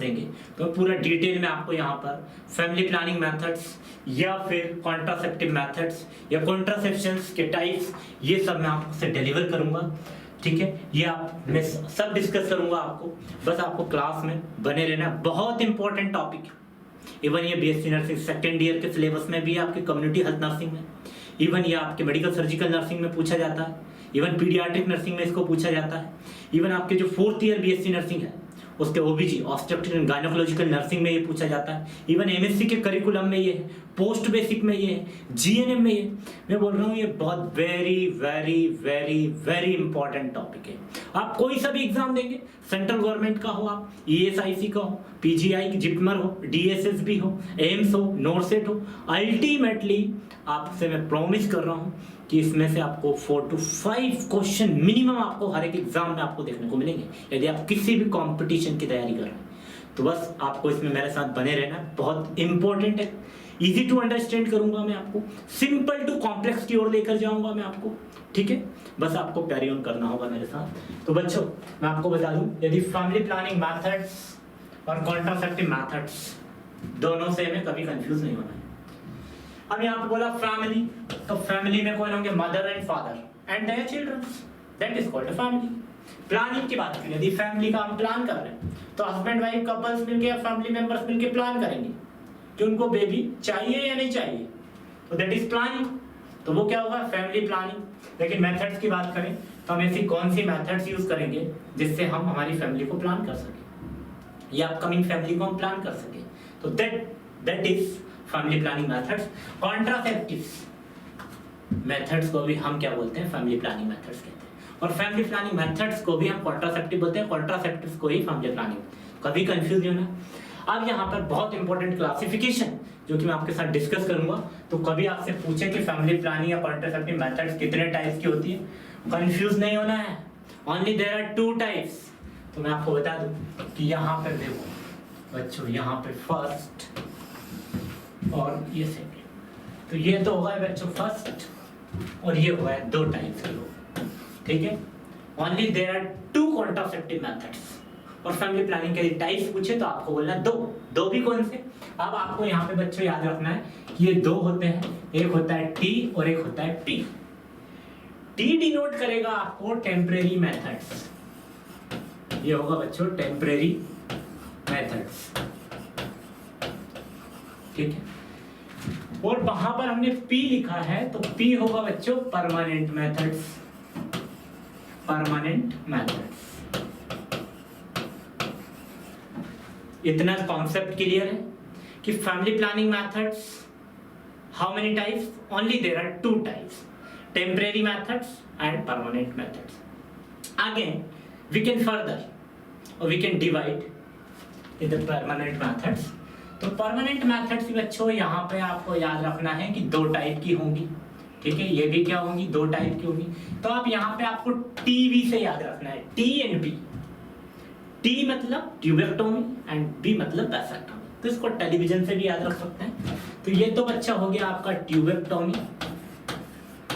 देंगे तो पूरा डिटेल में आपको यहाँ पर फैमिली प्लानिंग मेथड्स या फिर कॉन्ट्रासेप्टिव मेथड्स या कॉन्ट्रासेप्शंस के टाइप्स, ये सब मैं आपसे डिलीवर करूंगा। ठीक है, ये मैं सब डिस्कस करूंगा आपको, बस आपको क्लास में बने रहना। बहुत इंपॉर्टेंट टॉपिक, इवन ये बीएससी नर्सिंग सेकेंड ईयर के सिलेबस में भी है, आपकी कम्युनिटी हेल्थ नर्सिंग में, इवन ये आपके मेडिकल सर्जिकल नर्सिंग में पूछा जाता है, इवन पीडियाट्रिक नर्सिंग में इसको पूछा जाता है, इवन आपके जो 4th ईयर बीएससी नर्सिंग है उसके ओबीजी ऑब्स्टेट्रिक एंड गायनेकोलॉजिकल नर्सिंग में ये पूछा जाता है, इवन एमएससी के करिकुलम में ये है, पोस्ट बेसिक में ये है, जीएनएम में ये। मैं बोल रहा हूँ ये बहुत very very very very important topic है। आप कोई सा भी एग्जाम देंगे, सेंट्रल गवर्नमेंट का हो, आप ईएसआईसी का हो, पीजीआई जिपमर हो, डीएसएसबी हो, एम्स हो, नोरसेट हो, अल्टीमेटली आपसे मैं प्रॉमिस कर रहा हूँ कि इसमें से आपको 4 to 5 क्वेश्चन मिनिमम आपको हर एक एग्जाम में आपको देखने को मिलेंगे यदि आप किसी भी कंपटीशन की तैयारी कर रहे हैं। तो बस आपको इसमें मेरे साथ बने रहना, बहुत इंपॉर्टेंट है। इजी टू अंडरस्टैंड करूंगा मैं आपको, सिंपल टू कॉम्प्लेक्स की ओर लेकर जाऊंगा मैं आपको। ठीक है, बस आपको कैरी ऑन करना होगा मेरे साथ। तो बच्चों मैं आपको बता दूं, यदि फैमिली प्लानिंग मेथड्स और कॉन्ट्रासेप्टिव मेथड्स दोनों से हमें कभी कंफ्यूज नहीं होना है। अब यहाँ पे बोला फैमिली, तो फैमिली में कौन होंगे? Mother and father and their children, that is called a family. Planning की बात करें, यदि फैमिली का हम प्लान कर रहे हैं तो हस्बैंड वाइफ कपल्स मिलके या फैमिली मेंबर्स मिलके प्लान करेंगे कि उनको बेबी चाहिए या नहीं चाहिए, तो दैट इज प्लानिंग। तो वो क्या होगा? Family planning. लेकिन मेथड्स की बात करें तो हम ऐसी कौन सी मेथड्स यूज करेंगे जिससे हम हमारी फैमिली को प्लान कर सके या अपकमिंग फैमिली को हम प्लान कर सके, तो that is family planning methods. Contraceptives methods को भी हम क्या बोलते हैं? फैमिली प्लानिंग मेथड्स कहते हैं। और फैमिली प्लानिंग मेथड्स को भी हम कॉन्ट्रासेप्टिव बोलते हैं, कॉन्ट्रासेप्टिव्स को ही फैमिली प्लानिंग। कभी कंफ्यूज नहीं होना। अब यहाँ पर बहुत इंपॉर्टेंट क्लासिफिकेशन जो कि मैं आपके साथ डिस्कस करूंगा, तो कभी आपसे पूछे कि फैमिली प्लानिंग या कॉन्ट्रासेप्टिव मेथड्स कितने टाइप्स की होती है, कंफ्यूज नहीं होना है। Only there are 2 types. तो मैं आपको बता दूं कि यहाँ पर देखो बच्चों, यहाँ पे फर्स्ट और ये सेकंड, तो ये तो होगा बच्चों फर्स्ट और ये होगा 2 टाइप्स के लोग। ठीक है, only there are 2 contraceptive methods. और फैमिली प्लानिंग के टाइप्स पूछे तो आपको बोलना 2 भी कौन से? अब आपको यहाँ पे बच्चों याद रखना है कि ये 2 होते हैं, एक होता है टी और एक होता है पी। टी डिनोट करेगा आपको टेम्परेरी मेथड्स, ये होगा बच्चों टेम्परेरी मेथड्स। ठीक है, और वहां पर हमने P लिखा है तो P होगा बच्चों परमानेंट मेथड्स। परमानेंट मेथड्स, इतना कॉन्सेप्ट क्लियर है कि family planning methods how many types? Only there are 2 types, temporary methods and permanent methods. Again we can further और we can divide in the permanent methods. तो permanent methods बच्चों यहाँ पे आपको याद रखना है कि 2 टाइप की होंगी। ठीक है, ये भी क्या होंगी? 2 टाइप की होंगी। तो आप यहाँ पे आपको टीवी से याद रखना है, टी एंड बी। टी मतलब ट्यूबेक्टोमी एंड बी मतलब वैसेक्टोमी, तो इसको टेलीविजन से भी याद रख सकते हैं। तो ये तो बच्चा हो गया आपका ट्यूबेक्टोमी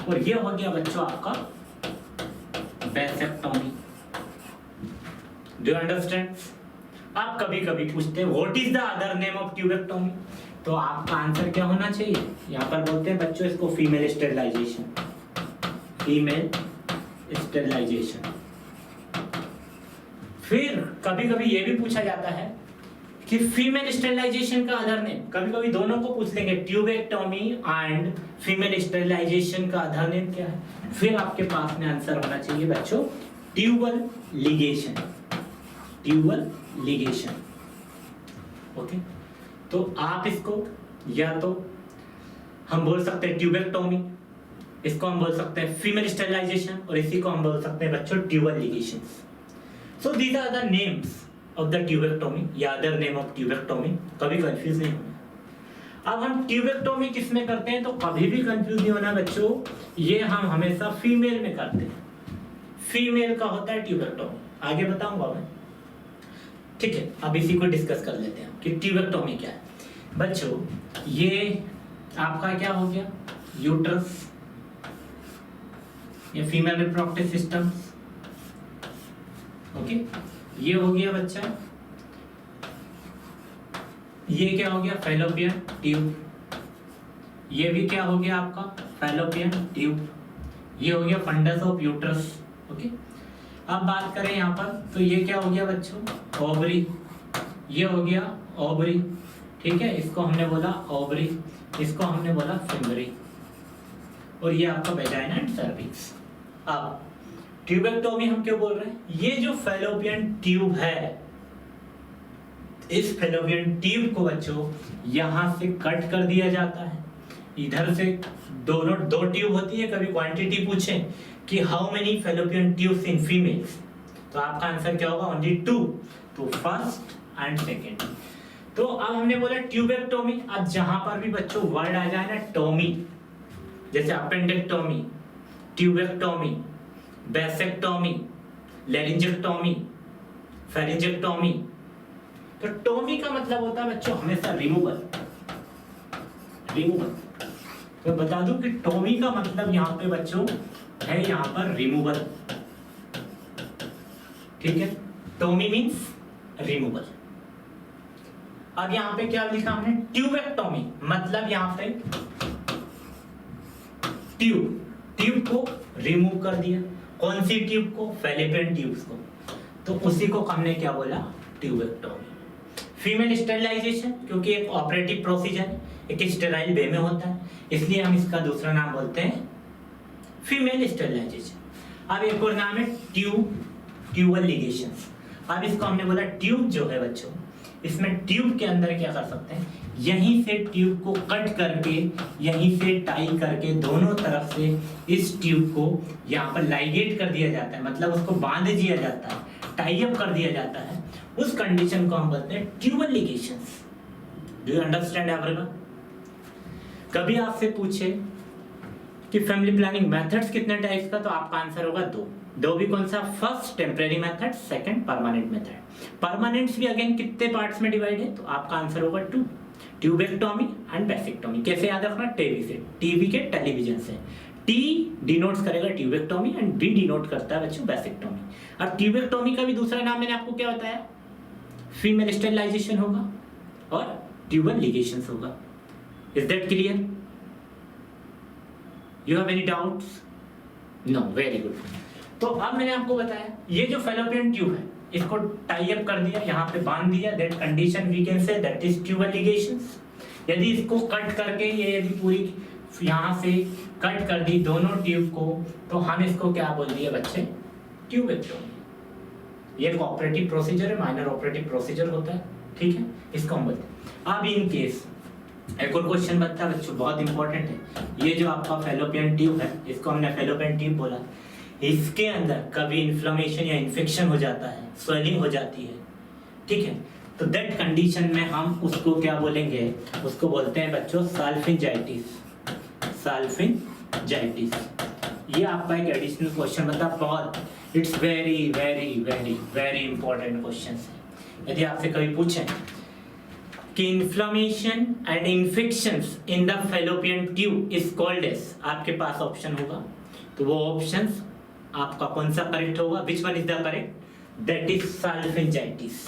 और ये हो गया बच्चों आपका वैसेक्टोमी। Do you understand? आप कभी कभी पूछते हैं what is the other name of tubectomy, तो आपका आंसर क्या होना चाहिए? यहाँ पर बोलते हैं बच्चों इसको फीमेल स्टेरिलाइजेशन। Female sterilisation. फिर कभी कभी ये भी पूछा जाता है कि फीमेल स्टेरिलाइजेशन का अदर नेम, कभी कभी दोनों को पूछ लेंगे, ट्यूबेक्टोमी एंड फीमेल स्टेरिलाइजेशन का अदर नेम क्या है? फिर आपके पास में आंसर होना चाहिए बच्चों tubal ligation. Tubal ligation. Okay, तो आप इसको या तो हम बोल सकते हैं ट्यूबेक्टोमी, इसको हम बोल सकते हैं फीमेल स्टेरिलाइजेशन और इसी को हम बोल सकते हैं बच्चों tubal ligation. So these are the names of the tubectomy या अदर नेम ऑफ ट्यूबेक्टोमी। कभी कंफ्यूज नहीं होना। अब हम ट्यूबेक्टोमी किस में करते हैं तो कभी भी कंफ्यूज नहीं होना बच्चों, ये हम हमेशा फीमेल में करते हैं। फीमेल का होता है ट्यूबेक्टोमी, आगे बताऊंगा मैं। ठीक है, अब इसी को डिस्कस कर लेते हैं कि ट्यूबेक्टोमी क्या है। बच्चों ये आपका क्या हो गया? यूट्रस या फीमेल रिप्रोडक्टिव सिस्टम। ओके, ये हो गया बच्चा ये क्या हो गया फैलोपियन ट्यूब, ये भी क्या हो गया आपका फैलोपियन ट्यूब, ये हो गया फंडस ऑफ यूट्रस। ओके, अब बात करें यहाँ पर तो ये क्या हो गया बच्चों ओवरी, ये हो गया ओवरी, ठीक है, इसको हमने बोला ओवरी, इसको हमने बोला फिंगरी, और ये आपका वेजाइना एंड सर्विक्स। अब ट्यूबेक्टोमी हम क्यों बोल रहे हैं, ये जो फैलोपियन ट्यूब है, इस फैलोपियन ट्यूब को बच्चों यहां से कट कर दिया जाता है, इधर से दो ट्यूब होती है, कभी क्वांटिटी पूछे कि how many fallopian tubes in females, तो आपका आंसर क्या होगा ओनली 2, तो फर्स्ट एंड सेकंड। तो अब हमने बोला ट्यूबेक्टोमी, अब जहां पर भी बच्चों वर्ड आ जाए ना टोमी, जैसे अपेंडेक्टोमी, ट्यूबेक्टोमी, बैसेक्टोमी, लेरिंजेक्टोमी, फेरिंजेक्टोमी, तो टोमी का मतलब होता है बच्चों हमेशा रिमूवल, रिमूवल। तो बता दूं कि टोमी का मतलब यहाँ पे बच्चों है यहाँ पर रिमूवल, ठीक है, टोमी मीन्स रिमूवल। अब यहाँ पे क्या लिखा हमने ट्यूबेक्टोमी, मतलब यहाँ पे ट्यूब को रिमूव कर दिया, कौन सी ट्यूब को, फैलोपियन ट्यूब्स को, तो उसी को हमने क्या बोला ट्यूबेक्टोमी। फीमेल स्टेरिलाइजेशन, क्योंकि एक ऑपरेटिव प्रोसीजर एक स्टेराइल वे में होता है, इसलिए हम इसका दूसरा नाम बोलते हैं फीमेल स्टेरिलाइजेशन। अब एक और नाम है ट्यूबल लिगेशंस। अब इसको हमने बोला ट्यूब जो है बच्चों, इसमें ट्यूब के अंदर क्या कर सकते हैं, यहीं से ट्यूब को कट करके यहीं से टाई करके दोनों तरफ से इस ट्यूब को यहाँ पर लाइगेट कर दिया जाता है, मतलब उसको बांध दिया जाता है, टाई अप कर दिया जाता है, उस कंडीशन को हम बोलते हैं tubal ligations. Do you understand everyone? कभी आपसे पूछे कि फैमिली प्लानिंग मेथड्स कितने टाइप्स का, तो आपका आंसर होगा दो भी कौन सा, first temporary method, second permanent method. Permanents भी अगेन कितने पार्ट्स में डिवाइड है, तो आपका आंसर होगा 2, ट्यूबेक्टोमी एंड बैसेक्टोमी। कैसे याद रखना, टीवी से, टीवी के टेलीविजन से, टी डिनोट्स करेगा ट्यूबेक्टोमी एंड बी डिनोट करता है बच्चों बैसेक्टोमी। अब ट्यूबेक्टोमी का भी दूसरा नाम मैंने आपको क्या बताया, फीमेल स्टेरिलाइजेशन होगा और ट्यूबल लिगेशंस होगा। Is that clear? You have any doubts? No, very good. तो अब मैंने आपको बताया ये जो फैलोपियन ट्यूब है इसको टाई अप कर दिया, यहाँ पे बांध दिया, that condition we can say that is tubal ligations. यदि इसको कट करके ये यदि पूरी यहाँ से कट कर दी दोनों ट्यूब को, तो हम इसको क्या बोल दिए बच्चे, ट्यूबेक्टोमी। ये एक ऑपरेटिव प्रोसीजर है, माइनर ऑपरेटिव प्रोसीजर होता है, ठीक है, इसको हम बोलते हैं। अब इन केस एक और क्वेश्चन बनता है बच्चों, बहुत इंपॉर्टेंट है, ये जो आपका फैलोपियन ट्यूब है इसको हमने फैलोपियन ट्यूब बोला, इसके अंदर कभी इन्फ्लेमेशन या इन्फेक्शन हो जाता है, स्वेलिंग हो जाती है, ठीक है, तो दैट कंडीशन में हम उसको क्या बोलेंगे, उसको बोलते हैं बच्चों साल्फिंजाइटिस, साल्फिंजाइटिस। ये आपका एक एडिशनल क्वेश्चन बनता है, बहुत it's very very very very important question है। यदि आपसे कभी पूछें कि inflammation and infections in the Fallopian tube is called as, आपके पास ऑप्शन होगा, तो वो ऑप्शंस आपका कौन सा करेक्ट होगा, which one is the correct, that is salpingitis.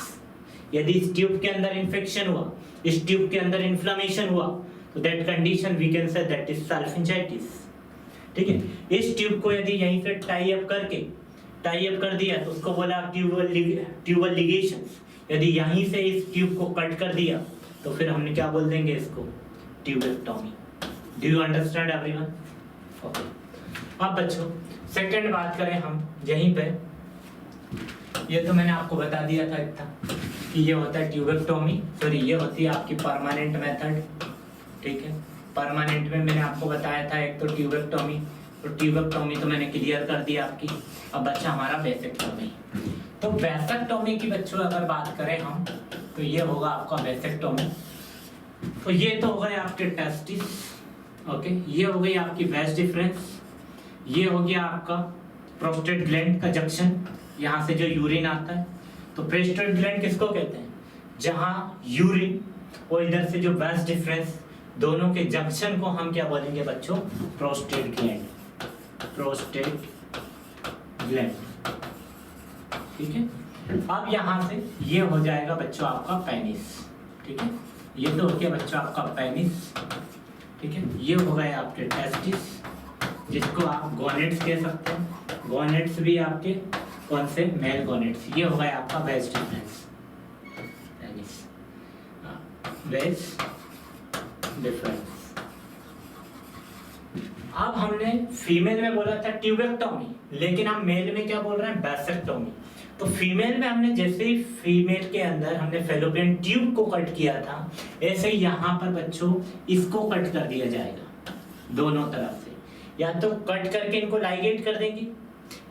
यदि इस ट्यूब के अंदर इन्फेक्शन हुआ, इस ट्यूब के अंदर इन्फ्लेमेशन हुआ, तो that condition we can say that is salpingitis, ठीक है। इस ट्यूब को यदि यहीं से टाई अप कर दिया तो उसको बोला ट्यूबल लिगेशंस। यदि यहीं से इस ट्यूब को कट कर दिया तो फिर हमने क्या बोल देंगे इसको, tubectomy. Do you understand everyone? Okay. अब बच्चों सेकंड बात करें हम यहीं पे, ये तो मैंने आपको बता दिया था इतना कि ये होता है ट्यूबेक्टोमी, सॉरी ये होती है आपकी परमानेंट मेथड, ठीक है। परमानेंट में मैंने आपको बताया था एक तो ट्यूबेक्टोमी, तो ट्यूबेक्टोमी तो मैंने क्लियर कर दिया आपकी। अब बच्चा हमारा बैसेक्टोमी, तो बैसेक्टोमी की बच्चों अगर बात करें हम तो ये होगा आपका बैसेक्टोमी। तो ये तो हो गए आपके टेस्टिस, ओके, ये हो गई आपकी वेस्ट डिफरेंस, ये हो गया आपका प्रोस्टेट ग्लैंड का जंक्शन, यहाँ से जो यूरिन आता है, तो प्रोस्टेट ग्लैंड किसको कहते हैं, जहाँ यूरिन और इधर से जो वेस्ट डिफरेंस दोनों के जंक्शन को हम क्या बोलेंगे बच्चों, प्रोस्टेट ग्लैंड, प्रोस्टेट ग्लैंड, ठीक है। अब यहाँ से ये हो जाएगा बच्चों आपका पेनिस, ठीक है, ये तो हो गया बच्चों आपका पेनिस, ठीक है। ये हो गए आपके टेस्टिस, जिसको आप गोनेट्स कह सकते हैं। गोनेट्स भी आपके कौन से, मेल गोनेट्स। ये हो गया आपका vas deferens, penis, vas deferens. अब हमने फीमेल में बोला था ट्यूबेक्टोमी, लेकिन हम मेल में क्या बोल रहे हैं, वैसेक्टोमी। तो फीमेल में हमने जैसे ही फीमेल के अंदर हमने फेलोपियन ट्यूब को कट किया था, ऐसे ही यहाँ पर बच्चों इसको कट कर दिया जाएगा दोनों तरफ से। या तो कट करके इनको लाइगेट कर देंगे,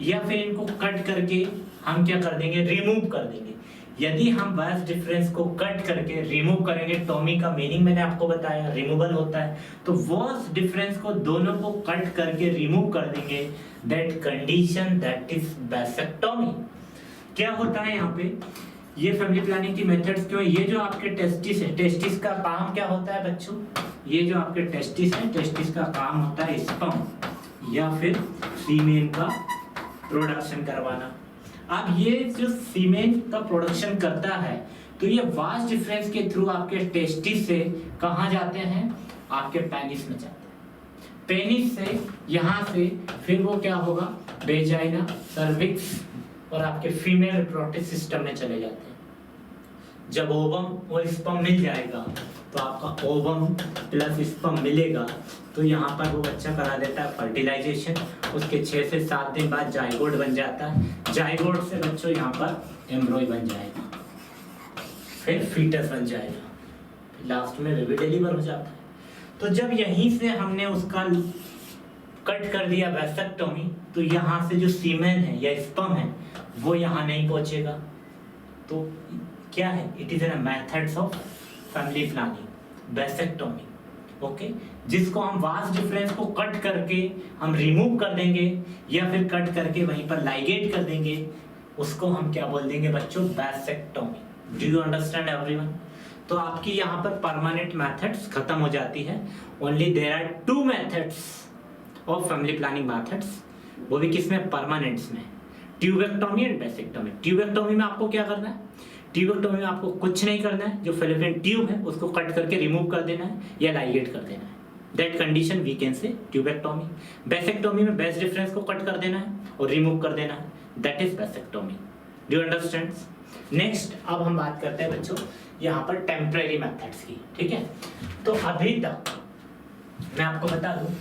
या फिर इनको कट करके हम क्या कर देंगे, रिमूव कर देंगे। यदि हम वास डिफरेंस को कट करके रिमूव करेंगे, टॉमी का मीनिंग मैंने आपको बताया रिमूवल होता है, तो वास डिफरेंस को दोनों को कट करके रिमूव कर देंगे, that condition that is vasectomy. क्या होता है यहाँ पे, ये फैमिली प्लानिंग की मेथड्स क्यों, ये जो आपके टेस्टिस है, टेस्टिस का काम क्या होता है बच्चों, ये जो आपके टेस्टिस है, टेस्टिस का काम होता है स्पर्म या फिर सीमेन का प्रोडक्शन करवाना। अब ये जो सीमेन का प्रोडक्शन करता है, तो ये वास डिफरेंस के थ्रू आपके टेस्टिस से कहाँ जाते हैं, आपके पेनिस में जाते हैं। पेनिस से यहाँ से फिर वो क्या होगा, वेजाइना, सर्विक्स और आपके फीमेल रिप्रोडक्टिव सिस्टम में चले जाते हैं। जब ओवम और स्पर्म मिल जाएगा, तो आपका ओवम प्लस स्पर्म मिलेगा, तो यहाँ पर वो बच्चा करा देता है फर्टिलाइजेशन। उसके 6 से 7 दिन बाद जाइगोट बन जाता है। जाइगोट से बच्चों यहाँ पर एम्ब्रॉय बन जाएगा, फिर फीटस बन जाएगा, लास्ट में बेबी डिलीवर हो जाता है। तो जब यहीं से हमने उसका कट कर दिया वैसेक्टोमी, तो यहाँ से जो सीमेन है या स्पर्म है वो यहाँ नहीं पहुँचेगा। तो क्या है, it is N methods of family planning, vasectomy, okay. जिसको हम वास डिफरेंस को कट करके हम रिमूव कर देंगे, या फिर कट करके वहीं पर लाइगेट कर देंगे, उसको हम क्या बोल देंगे बच्चों, vasectomy. Do you understand everyone? तो आपकी यहाँ पर परमानेंट मेथड्स खत्म हो जाती है। Only there are 2 methods of family planning methods, वो भी किसमें, परमानेंट्स में, ट्यूबेक्टोमी एंड वैसेक्टोमी। ट्यूबेक्टोमी में आपको क्या करना है, ट्यूबेक्टोमी में आपको कुछ नहीं करना है, जो फेलोपियन ट्यूब है उसको कट करके रिमूव कर देना है या लाइगेट कर देना है, that condition we can say tubectomy. Vasectomy में बेस्ट डिफरेंस को कट कर देना है और रिमूव कर देना है, that is vasectomy. Do you understand? Next अब हम बात करते हैं बच्चों यहाँ पर टेम्परेरी मेथड्स की, ठीक है। तो अभी तक मैं आपको बता दूं,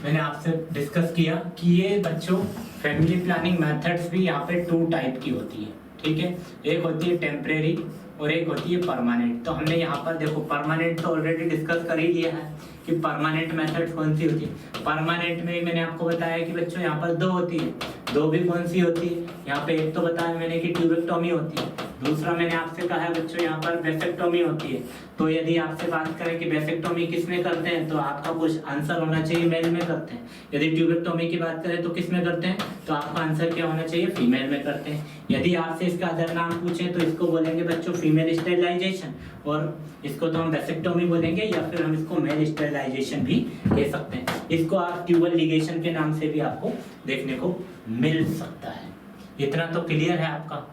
मैंने आपसे डिस्कस किया कि ये बच्चों फैमिली प्लानिंग मेथड्स भी यहाँ पे 2 टाइप की होती है, ठीक है। एक होती है टेम्परेरी और एक होती है परमानेंट। तो हमने यहाँ पर देखो परमानेंट तो ऑलरेडी डिस्कस कर ही लिया है कि परमानेंट मेथड कौन सी होती है। परमानेंट में मैंने आपको बताया कि बच्चों यहाँ पर 2 होती है, 2 भी कौन सी होती है, यहाँ पे एक तो बताया मैंने कि ट्यूबेक्टोमी होती है, दूसरा मैंने आपसे कहा है बच्चों यहाँ पर वैसेक्टोमी होती है। तो यदि आपसे बात करें कि वैसेक्टोमी किसमें करते हैं, तो आपका कुछ आंसर होना चाहिए मेल में करते हैं। यदि ट्यूबेक्टोमी की बात करें तो किसमें करते हैं, तो आपका आंसर क्या होना चाहिए, फीमेल में करते हैं। यदि आपसे इसका अदर नाम पूछे तो इसको बोलेंगे बच्चों फीमेल स्टेरिलाइजेशन, और इसको तो हम वैसेक्टोमी बोलेंगे, या फिर हम इसको मेल स्टेरिलाइजेशन भी कह सकते हैं। इसको आप ट्यूबल लिगेशन के नाम से भी आपको देखने को मिल सकता है। इतना तो क्लियर है आपका।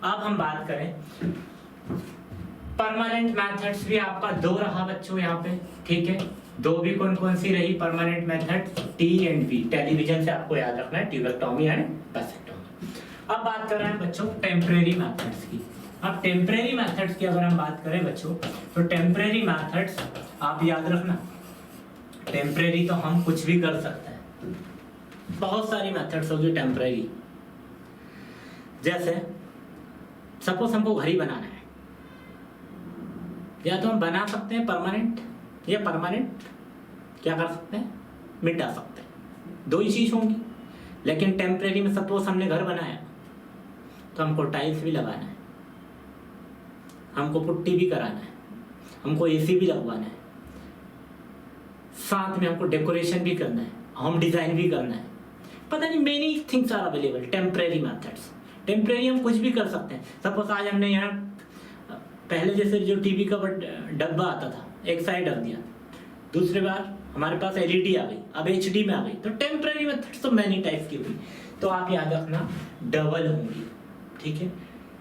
अब हम बात करें परमानेंट मेथड्स भी आपका 2 रहा बच्चों यहाँ पे, ठीक है। 2 भी कौन कौन सी रही permanent method, T and B. Television से आपको याद रखना है ट्यूबेक्टोमी एंड वैसेक्टोमी। अब बात कर रहे हैं बच्चों टेम्परेरी मेथड्स की। अब टेम्परेरी मेथड्स की अगर हम बात करें बच्चों, तो टेम्परेरी मेथड्स आप याद रखना, टेम्परेरी तो हम कुछ भी कर सकते हैं, बहुत सारी मेथड्स होगी टेम्परेरी। जैसे सपोज हमको घर ही बनाना है, या तो हम बना सकते हैं परमानेंट, या परमानेंट क्या कर सकते हैं, मिटा सकते हैं, 2 ही चीज होंगी। लेकिन टेम्परेरी में सपोज हमने घर बनाया तो हमको टाइल्स भी लगाना है, हमको पुट्टी भी कराना है, हमको एसी भी लगवाना है, साथ में हमको डेकोरेशन भी करना है, होम डिजाइन भी करना है, पता नहीं many things are available temporary methods. Temporary हम कुछ भी कर सकते हैं। सपोज आज हमने यहाँ पहले जैसे जो टीवी का डब्बा आता था एक साइड रख दिया, दूसरी बार हमारे पास एलईडी आ गई, अब एचडी में आ गई। तो टेम्परेरी मेथड्स तो मैनी टाइप की हुई। तो आप याद रखना डबल होंगी, ठीक है।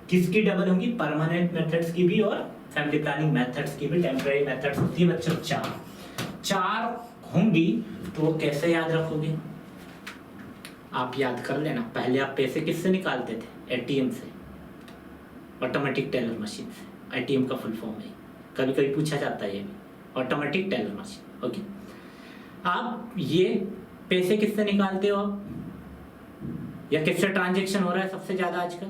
किसकी डबल होंगी, परमानेंट मेथड्स की भी और फैमिली प्लानिंग मेथड्स की भी टेम्परेरी मेथड्स होती है बच्चों, चार होंगी। तो वो कैसे याद रखोगे, आप याद कर लेना। पहले आप पैसे किससे निकालते थे? एटीएम से, ऑटोमेटिक टेलर मशीन से। एटीएम का फुल फॉर्म है, कभी कभी पूछा जाता है ये भी, ऑटोमेटिक टेलर मशीन। ओके, आप ये पैसे किससे निकालते हो आप, या किससे ट्रांजैक्शन हो रहा है सबसे ज्यादा आजकल?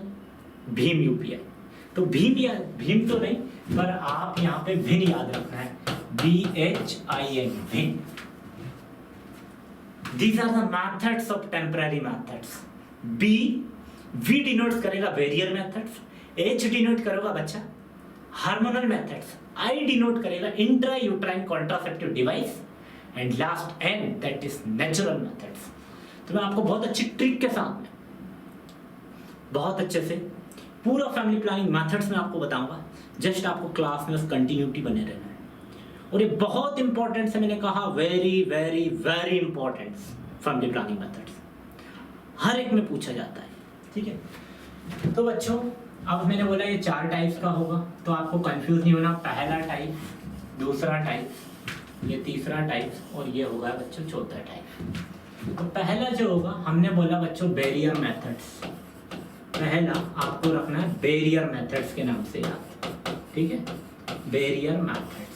भीम यूपीआई। तो भीम तो नहीं, पर आप यहाँ पे विन याद रखना है, VHIN, win. These are the methods of temporary methods. V denote करेगा वेरियर मेथड्स, H डिनोट करेगा बच्चा हार्मोनल मेथड्स, I डिनोट करेगा intra uterine contraceptive device, and last N that is natural methods. तो मैं आपको बहुत अच्छी ट्रिक के साथ में बहुत अच्छे से पूरा फैमिली प्लानिंग मेथड्स में आपको बताऊंगा। जस्ट आपको क्लास में उस कंटिन्यूटी बने रहना है। और ये बहुत इंपॉर्टेंट है, मैंने कहा very very very important family planning methods, हर एक में पूछा जाता है। ठीक है, तो बच्चों अब मैंने बोला ये 4 टाइप्स का होगा, तो आपको कंफ्यूज नहीं होना। पहला टाइप, दूसरा टाइप, ये तीसरा टाइप, और ये होगा बच्चों चौथा टाइप। तो पहला जो होगा, हमने बोला बच्चों बैरियर मेथड्स। पहला आपको रखना है बैरियर मेथड्स के नाम से याद, ठीक है, बैरियर मेथड्स।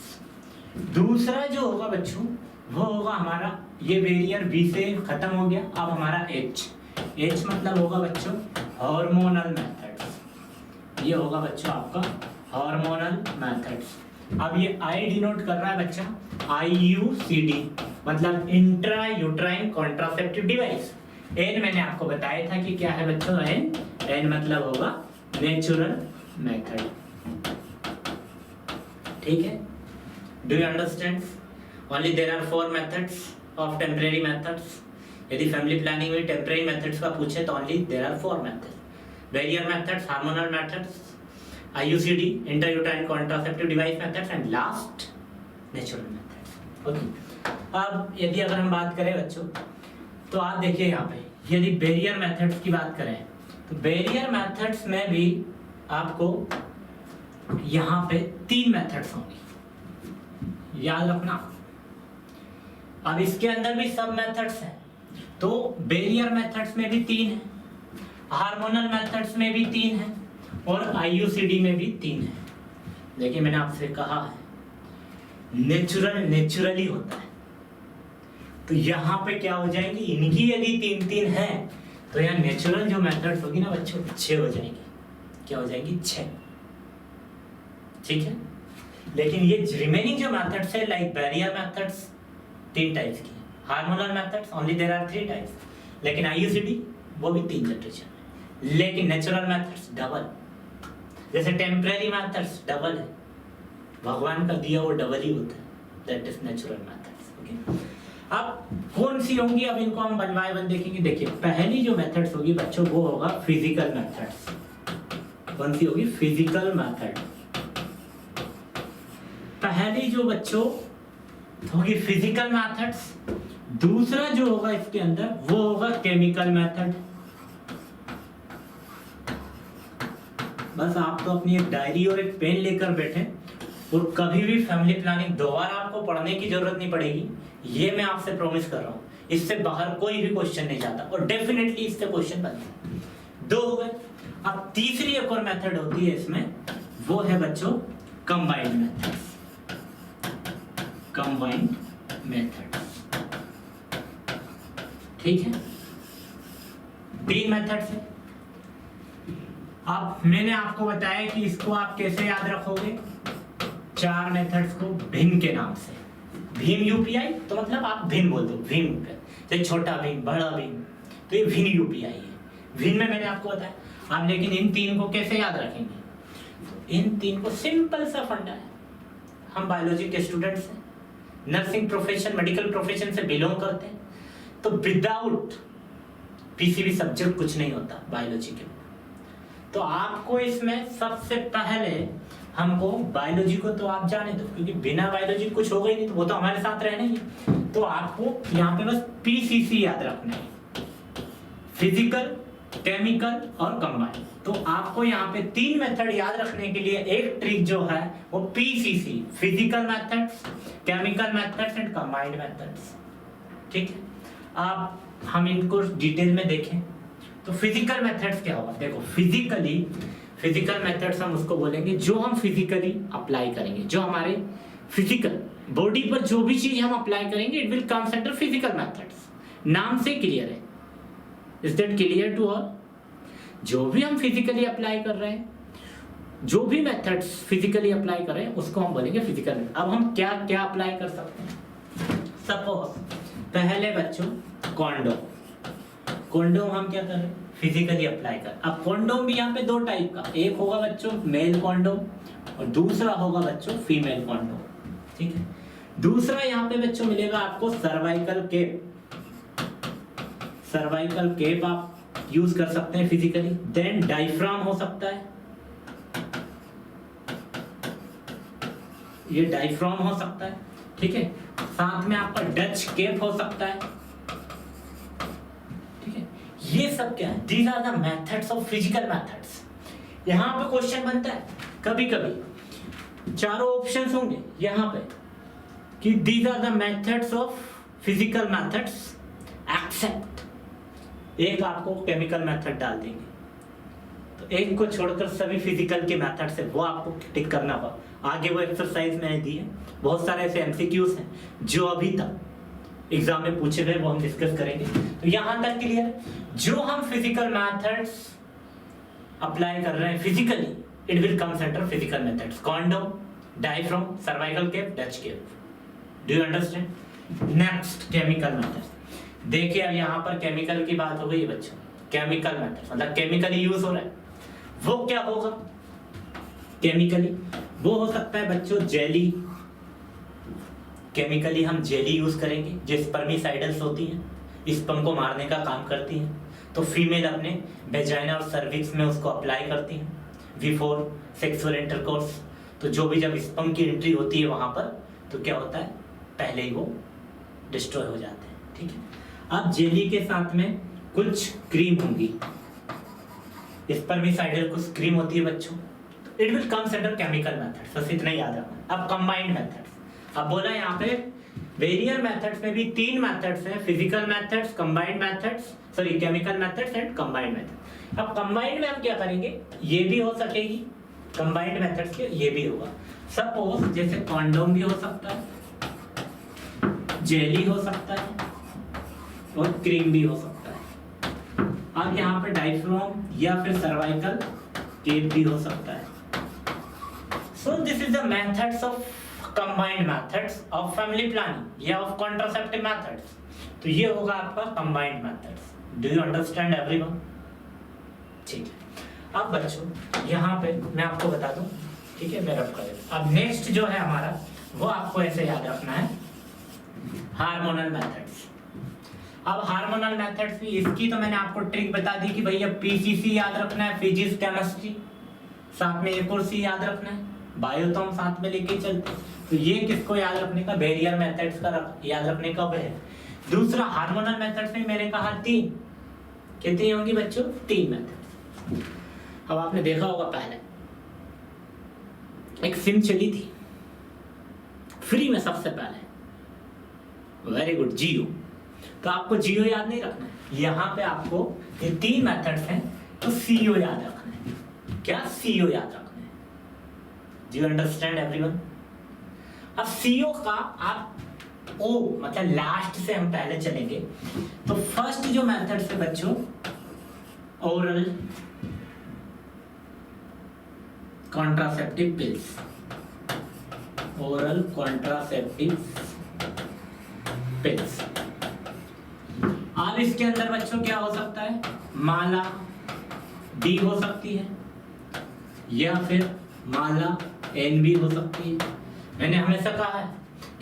दूसरा जो होगा बच्चों वो होगा हमारा, ये बैरियर बी से खत्म हो गया, अब हमारा H मतलब होगा बच्चों हार्मोनल मेथड्स। ये होगा बच्चों आपका हार्मोनल मेथड्स। अब ये I डिनोट कर रहा है बच्चा IUCD, मतलब intra uterine contraceptive device. N मैंने आपको बताया था कि क्या है बच्चों, N मतलब होगा नेचुरल मेथड। ठीक है, do you understand? Only there are 4 methods of temporary methods. यदि फैमिली प्लानिंग में टेम्परेरी मेथड्स का पूछे तो only there are 4 methods, barrier methods, hormonal methods, IUCD intrauterine contraceptive device methods, and last natural methods. Okay, अब यदि अगर हम बात करें बच्चों, तो आप देखिए यहाँ पे, यदि बैरियर मेथड्स की बात करें तो बैरियर मेथड्स में भी आपको यहाँ पे 3 मेथड्स होंगी, याद रखना। अब इसके अंदर भी सब मेथड्स हैं, तो बैरियर मेथड्स में भी 3 है, हार्मोनल मेथड्स में भी 3 है, और IUCD में भी 3 है। देखिए मैंने आपसे कहा है नेचुरली होता है, तो यहाँ पे क्या हो जाएंगी, इनकी यदि 3-3 है तो यहाँ नेचुरल जो मेथड्स होगी ना बच्चों 6 हो जाएंगी। क्या हो जाएंगी? 6। ठीक है, लेकिन ये रिमेनिंग जो मेथड्स है लाइक बैरियर मेथड्स 3 टाइप्स की, hormonal methods only there are 3 types, लेकिन IUCD वो भी 3 जनरेशन है, लेकिन नेचुरल मेथड्स डबल। जैसे टेम्परेरी मेथड्स डबल है, भगवान का दिया वो डबल ही होता है, that is natural methods. Okay, अब कौन सी होंगी, अब इनको हम वन बाय वन देखेंगे। देखिए पहली जो मेथड्स होगी बच्चों वो होगा फिजिकल मेथड्स। कौन सी होगी? Physical method. पहली जो बच्चों होगी फिजिकल मेथड्स, दूसरा जो होगा इसके अंदर वो होगा केमिकल मेथड। बस आप तो अपनी एक डायरी और एक पेन लेकर बैठे, और कभी भी फैमिली प्लानिंग दोबारा आपको पढ़ने की जरूरत नहीं पड़ेगी, ये मैं आपसे प्रॉमिस कर रहा हूँ। इससे बाहर कोई भी क्वेश्चन नहीं जाता, और डेफिनेटली इससे क्वेश्चन बनता है। 2 हो गए। अब तीसरी एक और मेथड होती है इसमें, वो है बच्चों कंबाइंड मेथड्स। कंबाइंड मेथड्स, ठीक है, 3 मेथड्स है। अब मैंने आपको बताया कि इसको आप कैसे याद रखोगे, 4 मेथड्स को भिन्न के नाम से। भीम यूपीआई तो मतलब आप भिन्न बोल दो, भीम जैसे छोटा भीम, बड़ा भीम, तो ये भिन्न यूपीआई है। भिन्न में मैंने आपको बताया। आप लेकिन इन 3 को कैसे याद रखेंगे, तो इन 3 को सिंपल सा फंडा है। हम बायोलॉजी के स्टूडेंट्स हैं, नर्सिंग प्रोफेशन, मेडिकल प्रोफेशन से बिलोंग करते हैं, तो विदाउट पीसीबी सब्जेक्ट कुछ नहीं होता बायोलॉजी के। तो आपको इसमें सबसे पहले हमको बायोलॉजी को तो आप जाने दो, क्योंकि बिना बायोलॉजी कुछ होगा ही नहीं, तो वो तो हमारे साथ रहना ही है। तो आपको यहाँ पे बस पीसीसी याद रखना है, फिजिकल केमिकल और कंबाइंड। तो आपको यहाँ पे 3 मेथड याद रखने के लिए एक ट्रिक जो है वो PCC, physical methods, chemical methods and combined methods. ठीक है, आप हम इनको डिटेल में देखें। तो फिजिकल मेथड्स क्या होगा, देखो फिजिकल मेथड्स हम उसको बोलेंगे जो हम फिजिकली अप्लाई करेंगे, जो हमारे फिजिकल बॉडी पर जो भी चीज हम अप्लाई करेंगे it will comes under physical methods. नाम से क्लियर है, is that clear to all? जो भी हम फिजिकली अप्लाई कर रहे हैं, जो भी मेथड्स फिजिकली अप्लाई कर रहे हैं उसको हम बोलेंगे फिजिकल मेथड। अब हम क्या क्या अप्लाई कर सकते हैं? सपोज पहले बच्चों कॉन्डोम हम क्या कर रहे हैं? फिजिकली अप्लाई कर। अब कॉन्डोम भी यहाँ पे 2 टाइप का, एक होगा बच्चों मेल कॉन्डोम और दूसरा होगा बच्चों फीमेल कॉन्डोम। ठीक है, दूसरा यहाँ पे बच्चों मिलेगा आपको सर्वाइकल केप आप यूज कर सकते हैं फिजिकली। देन डायफ्राम हो सकता है, ये डायफ्राम हो सकता है। ठीक है, साथ में आपका डच केप हो सकता है। ठीक है, ये सब क्या है? These are the methods of physical methods. यहां पे क्वेश्चन बनता है कभी कभी, चारों ऑप्शंस होंगे यहाँ पे कि these are the methods of physical methods except, एक आपको केमिकल मेथड डाल देंगे, तो एक को छोड़कर सभी फिजिकल के मेथड्स है वो आपको टिक करना होगा। आगे वो एक्सरसाइज मैंने दी है, बहुत सारे ऐसे एमसीक्यूज हैं जो अभी तक एग्जाम में पूछे गए, वो हम डिस्कस करेंगे। तो यहां तक क्लियर है, जो हम फिजिकल मेथड्स अप्लाई कर रहे हैं physically it will comes under physical methods, condom, diaphragm, cervical cap, Dutch cap. Do you understand? Next chemical methods. देखिए अब यहाँ पर केमिकल की बात हो गई बच्चों, केमिकल मेथड्स मतलब केमिकली यूज हो रहा है, वो क्या होगा? केमिकली वो हो सकता है बच्चों जेली, केमिकली हम जेली यूज करेंगे जो स्पर्मिसाइडल्स होती हैं, स्पर्म को मारने का काम करती हैं। तो फीमेल अपने वेजाइना और सर्विक्स में उसको अप्लाई करती हैं बिफोर सेक्सुअल इंटरकोर्स। तो जो भी जब स्पर्म की एंट्री होती है वहां पर तो क्या होता है, पहले ही वो डिस्ट्रॉय हो जाते हैं। ठीक है, अब जेली के साथ में कुछ क्रीम होंगी, स्पर्मिसाइडल कुछ क्रीम होती है बच्चों, it will comes under chemical methods. बस इतना ही याद रखना। अब कंबाइंड मेथड्स, अब बोला यहाँ पे वेरियर मेथड्स में भी 3 मेथड्स हैं, physical methods, combined methods, sorry chemical methods and combined method. अब कंबाइंड में हम क्या करेंगे, ये भी हो सकेगी कंबाइंड मेथड्स के, ये भी होगा। सपोज जैसे कॉन्डोम भी हो सकता है, जेली हो सकता है और क्रीम भी हो सकता है। अब यहाँ पे डायफ्राम या फिर सर्वाइकल केप भी हो सकता है। So this is the methods of combined methods of family planning या ऑफ कॉन्ट्रासेप्टिव मेथड्स। तो ये होगा आपका combined methods. Do you understand everyone? ठीक है, अब बच्चों यहाँ पे मैं आपको बता दूं, ठीक है, मैं रख कर। अब नेक्स्ट जो है हमारा वो आपको ऐसे याद रखना है, हार्मोनल मेथड्स। अब हार्मोनल मेथड्स भी, इसकी तो मैंने आपको ट्रिक बता दी कि भैया पीसीसी याद रखना है, फिजिक्स केमिस्ट्री, साथ में एक और सी याद रखना है, बायो तो हम साथ में लेके चलते हैं। तो ये किसको याद रखने का, बैरियर मेथड्स का याद रखने का वह है। दूसरा हार्मोनल मेथड्स में मैंने कहा 3, कितनी होंगी बच्चों? 3 मेथड। अब आपने देखा होगा पहले एक सिम चली थी फ्री में सबसे पहले, वेरी गुड, जियो। तो आपको जियो याद नहीं रखना है, यहाँ पे आपको ये 3 मेथड्स हैं तो सीओ याद रखना है। क्या? सीओ याद रखना है। Do you understand everyone? अब सीओ का आप ओ मतलब लास्ट से हम पहले चलेंगे। तो फर्स्ट जो मेथड से बच्चों oral contraceptive pills, oral contraceptive pills. अब इसके अंदर बच्चों क्या हो सकता है, माला डी हो सकती है या फिर माला एन भी हो सकती है। मैंने हमेशा कहा है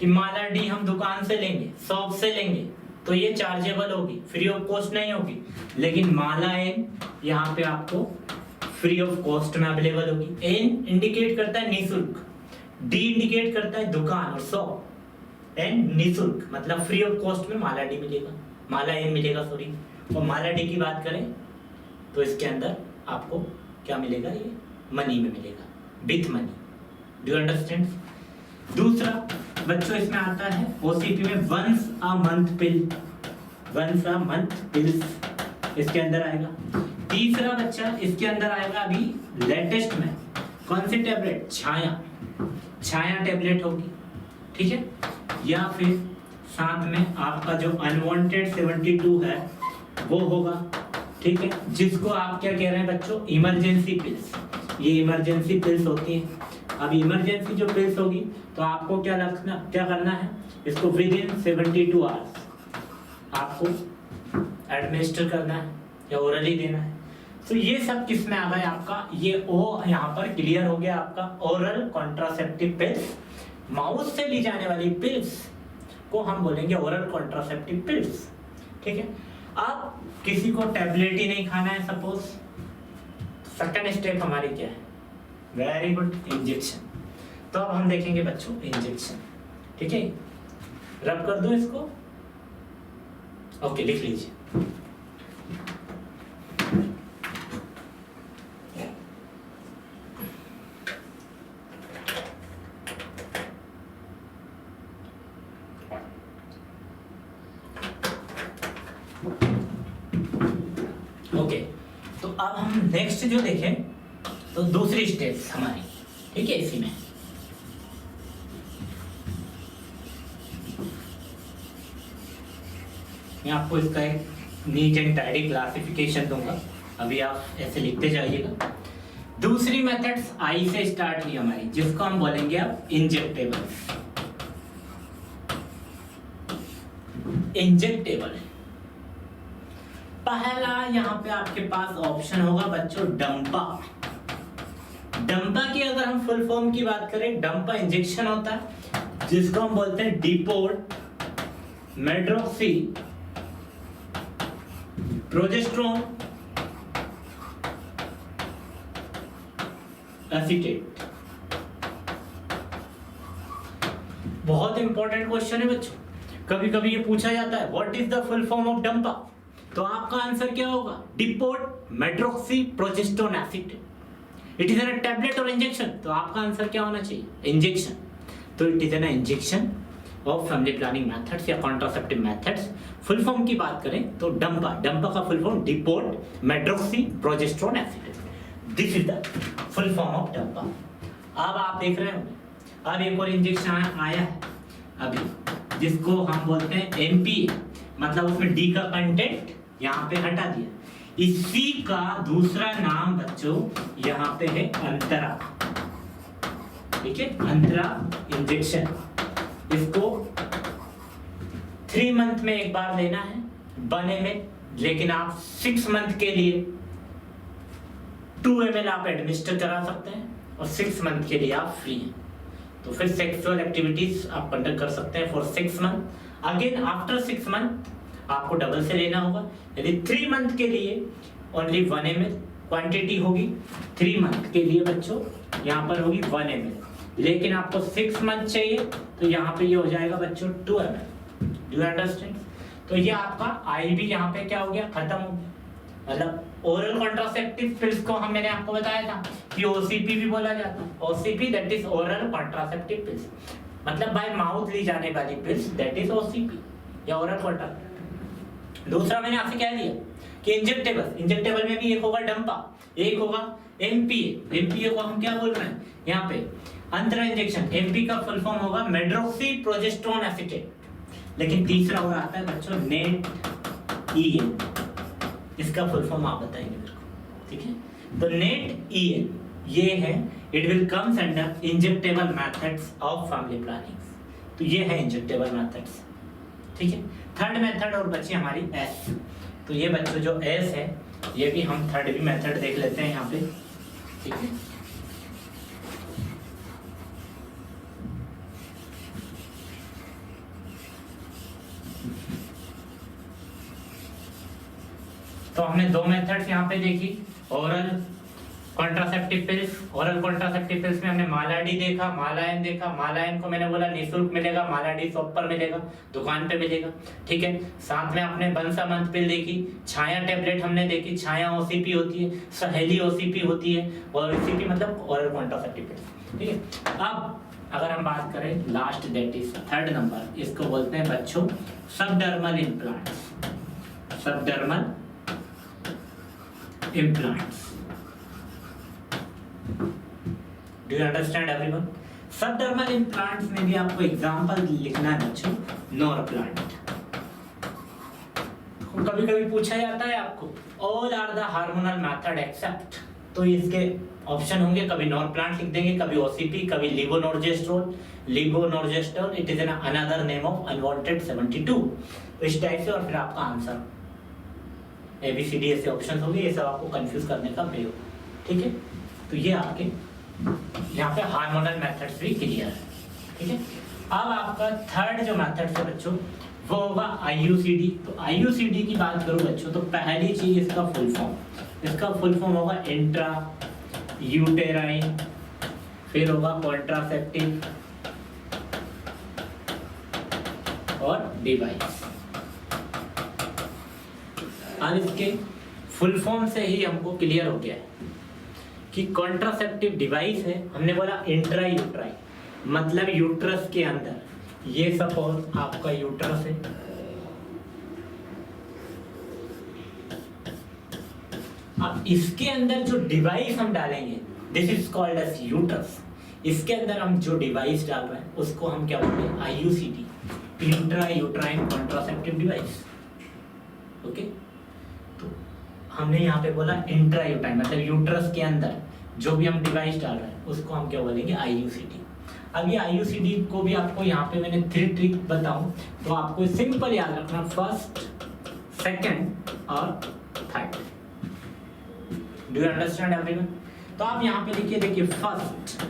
कि माला डी हम दुकान से लेंगे, शॉप से लेंगे तो ये चार्जेबल होगी, फ्री ऑफ कॉस्ट नहीं होगी। लेकिन माला एन यहाँ पे आपको फ्री ऑफ कॉस्ट में अवेलेबल होगी। एन इंडिकेट करता है निःशुल्क, डी इंडिकेट करता है दुकान और शॉप, एन निःशुल्क मतलब फ्री ऑफ कॉस्ट में माला डी मिलेगा, माला एन मिलेगा सॉरी। और माला डी की बात करें तो इसके अंदर आपको क्या मिलेगा, ये मनी में मिलेगा, with money. Do you understand? दूसरा बच्चों इसमें आता है ओसीपी में once a month pill, once a month pills इसके अंदर आएगा। तीसरा बच्चा इसके अंदर आएगा अभी लेटेस्ट में, कौन सी टैबलेट, छाया टैबलेट होगी, ठीक है। या फिर साथ में आपका जो अनवांटेड 72 है वो होगा, ठीक है, जिसको आप क्या कह रहे हैं बच्चों, इमरजेंसी पिल्स। ये इमरजेंसी पिल्स होती हैं। अब इमरजेंसी जो पिल्स होगी तो आपको क्या करना है, इसको विद इन 72 आवर्स आपको एडमिनिस्टर करना है या ओरली देना है। तो ये सब किस में आ गया आपका, ये ओ यहाँ पर क्लियर हो गया आपका, ओरल कॉन्ट्रासेप्टिव पिल्स। माउथ से ली जाने वाली पिल्स को हम बोलेंगे ओरल कॉन्ट्रासेप्टिव पिल्स, ठीक है। अब किसी को टैबलेट ही नहीं खाना है सपोज, सेकंड स्टेप हमारी क्या है, वेरी गुड, इंजेक्शन। तो अब हम देखेंगे बच्चों इंजेक्शन, ठीक है। रब कर दो इसको, ओके, लिख लीजिए। ओके, तो अब हम नेक्स्ट जो देखें तो दूसरी स्टेप हमारी, ठीक है, इसी में मैं आपको इसका एक नीट एंड टाइडी क्लासिफिकेशन दूंगा, अभी आप ऐसे लिखते जाइएगा। दूसरी मेथड्स आई से स्टार्ट हुई हमारी, जिसको हम बोलेंगे अब इंजेक्टेबल। इंजेक्टेबल पहला यहाँ पे आपके पास ऑप्शन होगा बच्चों डंपा। डंपा की अगर हम फुल फॉर्म की बात करें, डंपा इंजेक्शन होता है जिसको हम बोलते हैं डिपोर्ट मेड्रोक्सी प्रोजेस्टेरोन एसीटेट। बहुत इंपॉर्टेंट क्वेश्चन है बच्चों, कभी कभी ये पूछा जाता है what is the full form of Dampa, तो आपका आंसर क्या होगा, deport medroxy progesterone acetate. It is N tablet और इंजेक्शन, तो आपका आंसर क्या होना चाहिए, इंजेक्शन। तो it is an injection of family planning methods या कॉन्ट्रासेप्टिव मेथड्स। फुल फॉर्म की बात करें तो डंपा, डंपा का full form deport medroxy progesterone acetate. This is the full form of Dampa. अब आप देख रहे होंगे, अब एक और इंजेक्शन आया है अभी, जिसको हम बोलते हैं एमपी, मतलब उसमें डी का कंटेंट यहाँ पे हटा दिया। इसी का दूसरा नाम बच्चों यहाँ पे है अंतरा, ठीक है, अंतरा इंजेक्शन। इसको 3 मंथ में एक बार लेना है बने में, लेकिन आप 6 मंथ के लिए 2 ml आप एडमिनिस्टर करा सकते हैं और 6 मंथ के लिए आप फ्री हैं। तो फिर सेक्सुअल एक्टिविटीज आप कंडक्ट कर सकते हैं for 6 month. Again after 6 month आपको डबल से लेना होगा। यदि 3 मंथ के लिए ओनली 1 ml क्वांटिटी होगी, 3 मंथ के लिए बच्चों यहाँ पर होगी 1 ml, लेकिन आपको 6 मंथ चाहिए तो यहाँ पे ये हो जाएगा बच्चों 2 ml। Do you understand? तो ये आपका आई भी यहाँ पे क्या हो गया, खत्म हो गया। मतलब ओरल कॉन्ट्रासेप्टिव पिल्स को मैंने आपको बताया था कि ओसीपी भी बोला जाता है। OCP that is oral contraceptive pills, मतलब बाय माउथ ली जाने वाली पिल्स दैट इज ओसीपी या ओरल कॉन्ट्रासेप्टिव। दूसरा मैंने आपसे क्या दिया कि इंजेक्टेबल, इंजेक्टेबल में भी एक होगा डंपा, एक होगा एमपीए। एमपीए को हम क्या बोल रहे हैं यहाँ पे, अंतरा इंजेक्शन। एमपी का फुल फॉर्म होगा मेड्रोक्सी प्रोजेस्टेरोन एसीटेट। लेकिन तीसरा हो आता है बच्चों नेट ईएन, इसका फुल फॉर्म आप बताएंगे मेरे को, ठीक है। तो नेट ईएन ये है, it will comes under injectable methods of family planning. तो ये है इंजेक्टेबल मेथड्स, ठीक है। थर्ड मेथड और बची हमारी एस। तो ये बच्चों जो एस है, ये भी हम थर्ड भी मेथड देख लेते हैं यहाँ पे, ठीक है। तो हमने 2 मेथड्स यहाँ पे देखी, oral contraceptive pills, oral contraceptive pills में हमने मालाडी देखा, मालायन देखा। मालायन को मैंने बोला निःशुल्क मिलेगा, मालाडी शॉप पर मिलेगा, दुकान पे मिलेगा, ठीक है। साथ में आपने बंसामंत पिल देखी, छाया टेबलेट हमने देखी, छाया ओसीपी होती है, सहेली ओसीपी होती है, और ओसीपी मतलब ओरल कॉन्ट्रासेप्टिव पिल्स, ठीक है। अब अगर हम बात करें last, that is third number, इसको बोलते हैं बच्चों subdermal implants, subdermal implants. Do you understand everyone? Subdermal implants में भी आपको एग्जांपल लिखना है बच्चों, नॉर प्लांट। कभी कभी पूछा जाता है आपको all are the hormonal method except, तो इसके ऑप्शन होंगे, कभी नॉर प्लांट लिख देंगे, कभी ओसीपी, कभी levonorgestrel, levonorgestrel it is an another name of unwanted 72, इस टाइप से। और फिर आपका आंसर ABCD ऐसे ऑप्शन होंगे, ये सब आपको कंफ्यूज करने का प्रयोग, ठीक है। तो ये आपके यहाँ पे हार्मोनल मेथड्स भी क्लियर है, ठीक है। अब आपका थर्ड जो मेथड है बच्चों वो होगा IUCD। तो IUCD की बात करूँ बच्चों तो पहली चीज इसका फुल फॉर्म, इसका फुल फॉर्म होगा इंट्रा यूटेराइन, फिर होगा कॉन्ट्रासेप्टिव और डिवाइस। अब इसके फुल फॉर्म से ही हमको क्लियर हो गया है कि कॉन्ट्रासेप्टिव डिवाइस है, हमने बोला इंट्रा यूट्राइन मतलब यूट्रस के अंदर, ये सपोज आपका यूट्रस है, अब इसके अंदर जो डिवाइस हम डालेंगे this is called as uterus, इसके अंदर हम जो डिवाइस डाल रहे हैं उसको हम क्या बोलते हैं IUCD, intra uterine contraceptive device, okay. तो हमने यहाँ पे बोला इंट्रा यूट्राइन मतलब यूट्रस के अंदर जो भी हम डिवाइस डाल रहे हैं उसको हम क्या बोलेंगे IUCD। अब ये IUCD को भी आपको यहाँ पे मैंने 3 ट्रिक बताऊं तो आपको सिंपल याद रखना, फर्स्ट, सेकंड और third. Do you understand everyone? तो आप यहाँ पे लिखिए, देखिए फर्स्ट,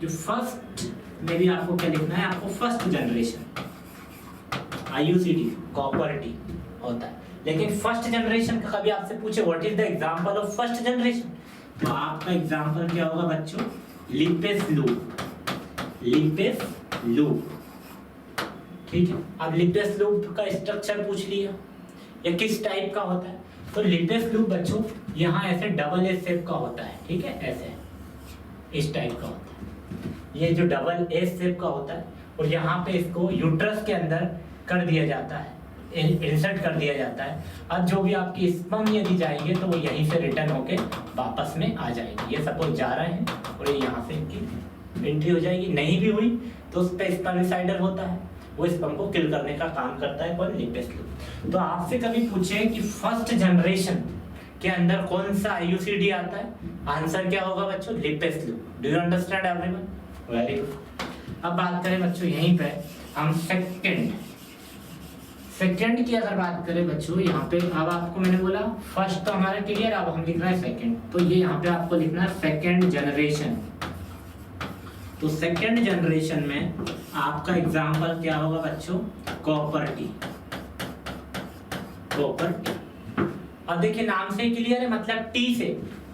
जो फर्स्ट में भी आपको क्या लिखना है, आपको first generation IUCD copper T होता है, लेकिन फर्स्ट जनरेशन का कभी आपसे पूछे what is the example of first generation, तो आपका एग्जांपल क्या होगा बच्चों, लिपेस लूप, लिपेस लूप, ठीक है। अब लिपेस लूप का स्ट्रक्चर पूछ लिया या किस टाइप का होता है, तो लिपेस लूप बच्चों यहाँ ऐसे डबल एस शेप का होता है, ठीक है, ऐसे इस टाइप का होता है, ये जो डबल एस शेप का होता है, और यहाँ पे इसको यूट्रस के अंदर कर दिया जाता है, इंसर्ट कर दिया जाता है। अब जो भी आपकी स्पर्म यदि जाएंगे तो वो यहीं से रिटर्न होके वापस में आ जाएंगे, ये सपोज जा रहे हैं और ये यहाँ से इनकी एंट्री हो जाएगी, नहीं भी हुई तो उस पर स्पर्मिसाइडर होता है, वो स्पर्म को किल करने का काम करता है, कौन, लिपेस लूप। तो आपसे कभी पूछे कि फर्स्ट जनरेशन के अंदर कौन सा IUCD आता है, आंसर क्या होगा बच्चों, lipase loop. Do you understand everyone? Very good. अब बात करें बच्चों यहीं पे हम सेकंड की अगर बात करें बच्चों, यहाँ पे अब आपको मैंने बोला फर्स्ट तो हमारा क्लियर, अब हम लिख रहे हैं सेकंड, तो ये यहाँ पे आपको लिखना है सेकंड जनरेशन। तो सेकंड जनरेशन में आपका एग्जांपल क्या होगा बच्चों, कॉपर टी, कॉपर टी। अब देखिए नाम से क्लियर है, मतलब टी से,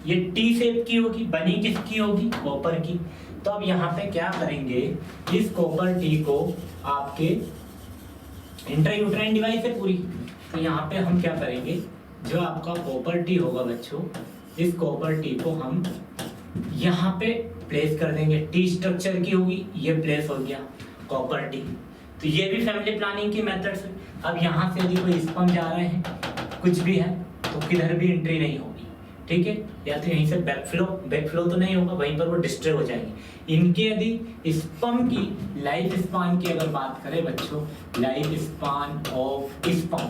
ये टी शेप की होगी, बनी किसकी होगी, कॉपर की। तो अब यहाँ पे क्या करेंगे, इस कॉपर टी को आपके इंट्रायूट्राइन डिवाइस है पूरी, तो यहाँ पे हम क्या करेंगे, जो आपका कॉपर टी होगा बच्चों, इस कॉपर टी को हम यहाँ पे प्लेस कर देंगे, टी स्ट्रक्चर की होगी, ये प्लेस हो गया कॉपर टी। तो ये भी फैमिली प्लानिंग की मेथड है। अब यहाँ से यदि कोई स्पर्म जा रहे हैं, कुछ भी है, तो किधर भी एंट्री नहीं होगी, ठीक है, या तो यहीं से बैकफ्लो तो नहीं होगा, वहीं पर वो डिस्ट्रॉय हो जाएंगे। इनके यदि स्पर्म की लाइफ स्पान की अगर बात करें बच्चों, लाइफ स्पान ऑफ स्पर्म,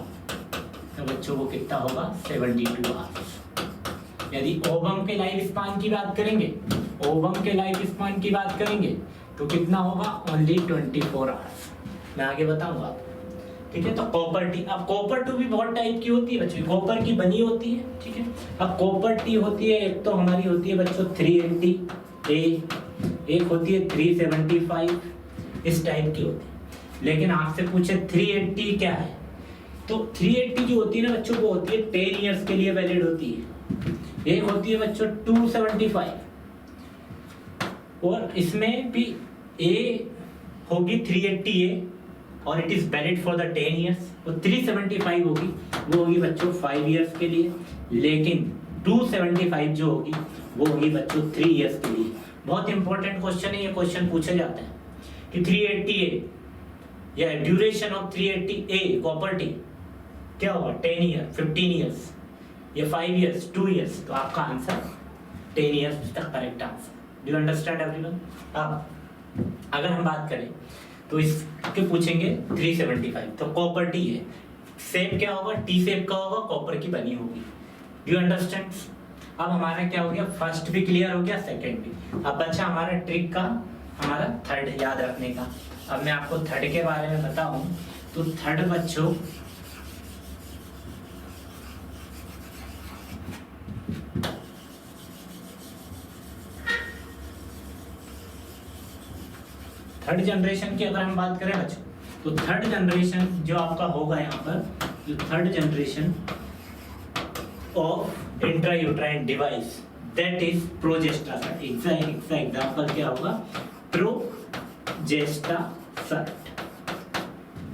तो बच्चों वो कितना होगा, 72 आवर्स। यदि ओवम के लाइफ स्पान की बात करेंगे, ओवम के लाइफ स्पान की बात करेंगे तो कितना होगा, ओनली 24 आवर्स। मैं आगे बताऊंगा आपको, ठीक है। तो कॉपर टी, अब कॉपर टी भी बहुत टाइप की होती है बच्चों, कॉपर की बनी होती है, ठीक है। अब कॉपर टी होती है, एक तो हमारी होती है बच्चों 380 ए, एक होती है 375, इस टाइप की होती है। लेकिन आपसे पूछे 380 क्या है, तो 380 जो होती है ना बच्चों, वो होती है 10 ईयर्स के लिए वैलिड होती है। एक होती है बच्चों 275 और इसमें भी ए होगी 380A और it is valid for the 10 years और 375 होगी वो होगी बच्चों 5 ईयर्स के लिए, लेकिन 275 जो होगी वो होगी बच्चों 3 ईयर्स के लिए। बहुत इंपॉर्टेंट क्वेश्चन है, ये क्वेश्चन पूछे जाते हैं कि 380A या ड्यूरेशन ऑफ 380A प्रॉपर्टी क्या होगा 10 ईयर, 15 ईयर्स या 5 ईयर्स, 2 ईयर्स। तो आपका answer 10 years is the correct answer. Do you understand everyone? अब अगर हम बात करें तो इसके पूछेंगे 375 तो प्रॉपर्टी है, शेप क्या होगा, टी शेप का होगा, कॉपर की बनी होगी। Do you understand? अब हमारा क्या हो गया, फर्स्ट भी क्लियर हो गया, सेकंड भी। अब बच्चा हमारा ट्रिक का हमारा थर्ड याद रखने का। अब मैं आपको थर्ड के बारे में बताऊं तो थर्ड बच्चों थर्ड जनरेशन की अगर हम बात करें बच्चों तो थर्ड जनरेशन जो आपका होगा यहाँ पर, जो third generation of intrauterine device that is Progestasert. इसका एग्जांपल क्या होगा, Progestasert.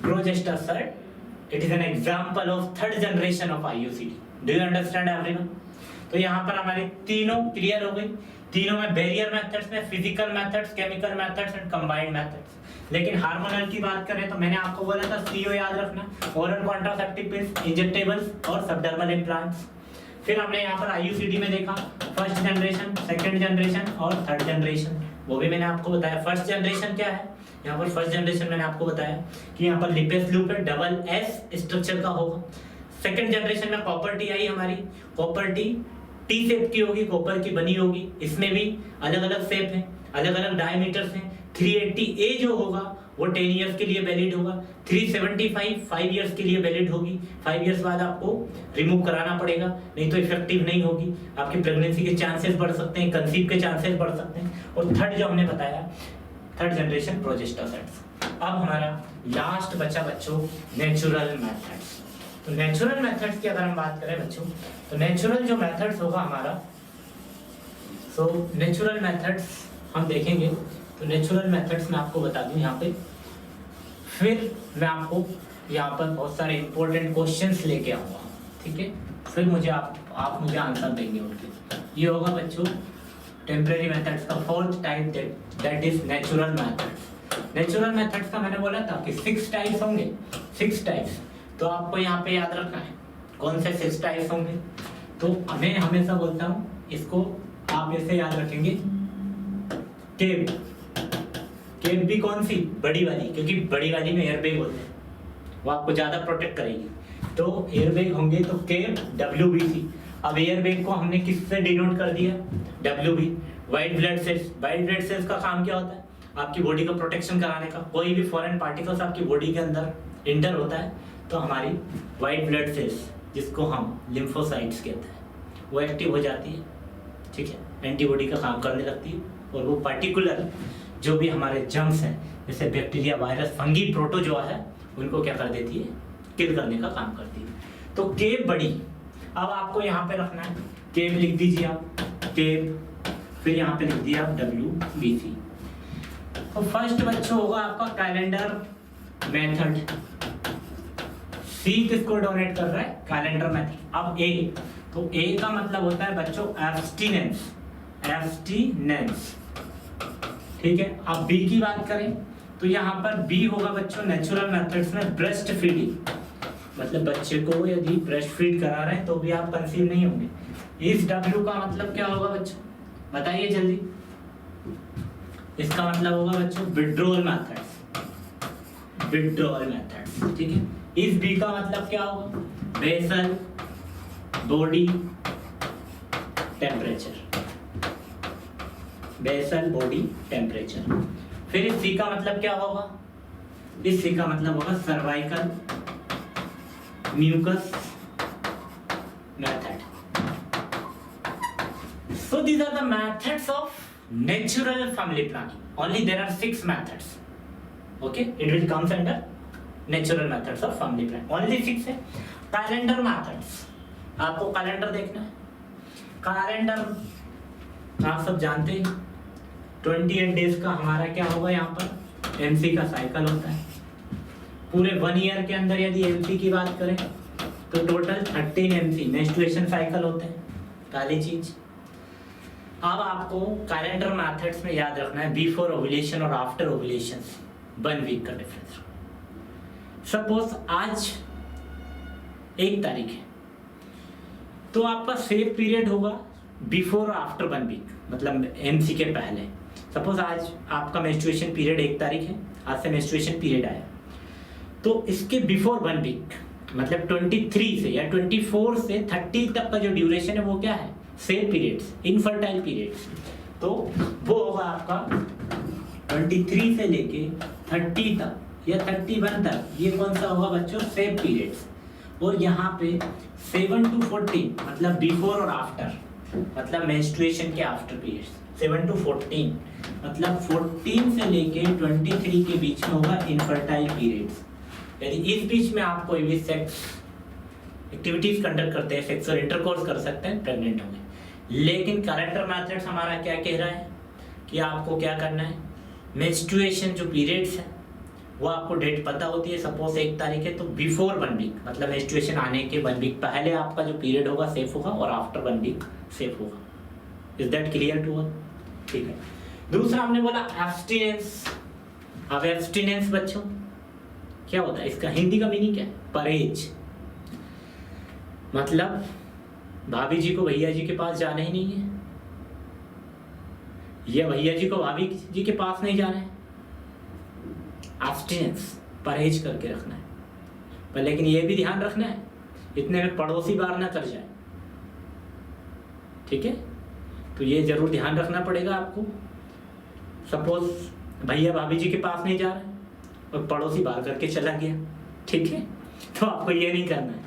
Progestasert it is an example of third generation of IUCD. Do you understand everyone? तो यहाँ पर हमारी तीनों क्लियर हो गई, तीनों में बैरियर मेथड्स में physical methods, chemical methods and combined methods. लेकिन हार्मोनल की बात करें तो मैंने आपको बोला था सीओ याद रखना, ओरल कॉन्ट्रासेप्टिव पिल्स, इंजेक्टेबल्स और सबडर्मल इम्प्लांट्स। फिर हमने यहाँ पर आईयूसीडी में देखा फर्स्ट जनरेशन, सेकंड जनरेशन और थर्ड जनरेशन, वो भी मैंने आपको बताया। फर्स्ट जनरेशन क्या है, यहाँ पर फर्स्ट जनरेशन मैंने आपको बताया कि यहाँ पर लिपेस लूप है, डबल एस स्ट्रक्चर का होगा। सेकंड जनरेशन में प्रॉपर्टी आई हमारी, प्रॉपर्टी टी शेप की होगी, कॉपर की बनी होगी। इसमें भी अलग अलग शेप है, अलग अलग डायमीटर्स हैं। 380A जो होगा वो 10 इयर्स के लिए वैलिड होगा, 375 5 इयर्स के लिए वैलिड होगी। 5 इयर्स बाद आपको रिमूव कराना पड़ेगा, नहीं तो इफेक्टिव नहीं होगी, आपकी प्रेगनेंसी के चांसेस बढ़ सकते हैं, कंसीव के चांसेस बढ़ सकते हैं। और थर्ड जो हमने बताया थर्ड जनरेशन प्रोजेस्टासर्ट्स। अब हमारा लास्ट बचा बच्चों नेचुरल मेथड्स। तो नेचुरल मेथड्स की अगर हम बात करें बच्चों तो नेचुरल जो मेथड्स होगा हमारा, सो नेचुरल मेथड्स हम देखेंगे। तो नेचुरल मेथड्स मैं आपको बता दूं यहाँ पे, फिर मैं आपको यहाँ पर बहुत सारे इंपॉर्टेंट क्वेश्चंस लेके आऊँगा, ठीक है? फिर मुझे आप मुझे आंसर देंगे उनके। ये होगा बच्चों टेम्परेरी मेथड्स का fourth type, that is natural methods. Natural methods का मैंने बोला था कि 6 टाइप्स होंगे, 6 टाइप्स। तो आपको यहाँ पे याद रखना है कौन से 6 टाइप्स होंगे। तो मैं हमेशा बोलता हूँ इसको आप ऐसे याद रखेंगे, केव। केव भी कौन सी, बड़ी वाली, क्योंकि बड़ी वाली में एयर बैग होते हैं, वो आपको ज्यादा प्रोटेक्ट करेगी। तो एयर बैग होंगे तो केव WBC। अब एयर बैग को हमने किससे डिनोट कर दिया, WB, white blood cells. White blood cells का काम क्या होता है, आपकी बॉडी का प्रोटेक्शन कराने का। कोई भी फॉरेन पार्टिकल्स आपकी बॉडी के अंदर इंटर होता है तो हमारी व्हाइट ब्लड सेल्स, जिसको हम लिम्फोसाइट्स कहते हैं, वो एक्टिव हो जाती है, ठीक है, एंटीबॉडी का काम करने लगती है। और वो पर्टिकुलर जो भी हमारे जर्म्स हैं जैसे बैक्टीरिया, वायरस, फंगी, प्रोटोजोआ है, उनको क्या कर देती है, किल करने का काम करती है। तो केव बड़ी। अब आपको यहाँ पे रखना है, केव लिख दीजिए आप, केव, फिर यहाँ पे लिख दिया आप WBC। तो फर्स्ट बच्चों होगा आपका कैलेंडर मेथड। सी किसको डोनेट कर रहा है, कैलेंडर मेथड। अब ए, तो ए का मतलब होता है बच्चों एब्स्टिनेंस, एब्स्टिनेंस, ठीक है। अब बी की बात करें तो यहाँ पर बी होगा बच्चों नेचुरल मेथड्स में ब्रेस्ट फीडिंग, मतलब बच्चे को यदि ब्रेस्ट फीड करा रहे हैं तो भी आप कंसीव नहीं होंगे। इस W का मतलब क्या होगा बच्चों, बताइए जल्दी। इसका मतलब होगा बच्चों विड्रॉल मेथड्स, विड्रॉल मेथड्स, ठीक है। इस बी का मतलब क्या होगा, basal body temperature, basal body temperature. फिर इस सी का मतलब क्या होगा, इस सी का मतलब होगा cervical mucus method. So these are the methods of natural family planning. Only there are 6 methods. Okay, it will comes under natural methods of family planning. Only 6 है। Calendar methods, आपको कैलेंडर देखना है। कैलेंडर आप सब जानते हैं 28 days का हमारा क्या होगा, यहाँ पर एमसी का साइकिल होता है। पूरे 1 ईयर के अंदर यदि एमसी की बात करें तो टोटल 13 एमसी मेंस्ट्रुएशन साइकिल होते हैं, पहली चीज। अब आपको कैलेंडर मेथड्स में याद रखना है बिफोर ओव्यूलेशन और आफ्टर ओव्यूलेशन 1 वीक का डिफरेंस। सपोज आज 1 तारीख है तो आपका सेफ पीरियड होगा बिफोर और आफ्टर 1 वीक, मतलब एमसी के पहले। सपोज आज आपका मेंस्ट्रुएशन पीरियड 1 तारीख है, आज से मेंस्ट्रुएशन पीरियड आया, तो इसके बिफोर 1 वीक मतलब 23 से या 24 से 30 तक का जो ड्यूरेशन है वो क्या है, सेफ पीरियड्स, इनफर्टाइल पीरियड्स। तो वो होगा आपका 23 से लेके 30 तक या 31 तक, ये कौन सा होगा बच्चों, सेफ पीरियड्स। और यहाँ पे 7 to 14 मतलब बिफोर और आफ्टर, मतलब मेंस्ट्रुएशन के आफ्टर पीरियड्स। 7 to 14 मतलब 14 से लेके 23 के बीच में होगा इनफर्टाइल पीरियड्स। यदि इस बीच में आप कोई भी सेक्स एक्टिविटीज कंडक्ट करते हैं, सेक्सुअल इंटरकोर्स कर सकते हैं, प्रेग्नेंट होंगे। लेकिन कैलेंडर मेथड्स हमारा क्या कह रहा है कि आपको क्या करना है, मेंस्ट्रुएशन जो पीरियड्स है वो आपको डेट पता होती है। सपोज 1 तारीख है तो बिफोर 1 वीक मतलब मेंस्ट्रुएशन आने के 1 वीक पहले आपका जो पीरियड होगा सेफ होगा और आफ्टर 1 वीक सेफ होगा। Is that clear to all? ठीक है। दूसरा हमने बोला एब्स्टिनेंस। अब एब्स्टिनेंस बच्चों क्या होता है, इसका हिंदी का मीनिंग क्या है, परहेज। मतलब भाभी जी को भैया जी के पास जाना ही नहीं है, या भैया जी को भाभी जी के पास नहीं जाना है। एब्स्टिनेंस, परहेज करके रखना है। पर लेकिन ये भी ध्यान रखना है इतने में पड़ोसी बार ना कर जाए, ठीक है? तो ये जरूर ध्यान रखना पड़ेगा आपको। सपोज भैया भाभी जी के पास नहीं जा रहे और पड़ोसी बाहर करके चला गया, ठीक है? तो आपको ये नहीं करना है।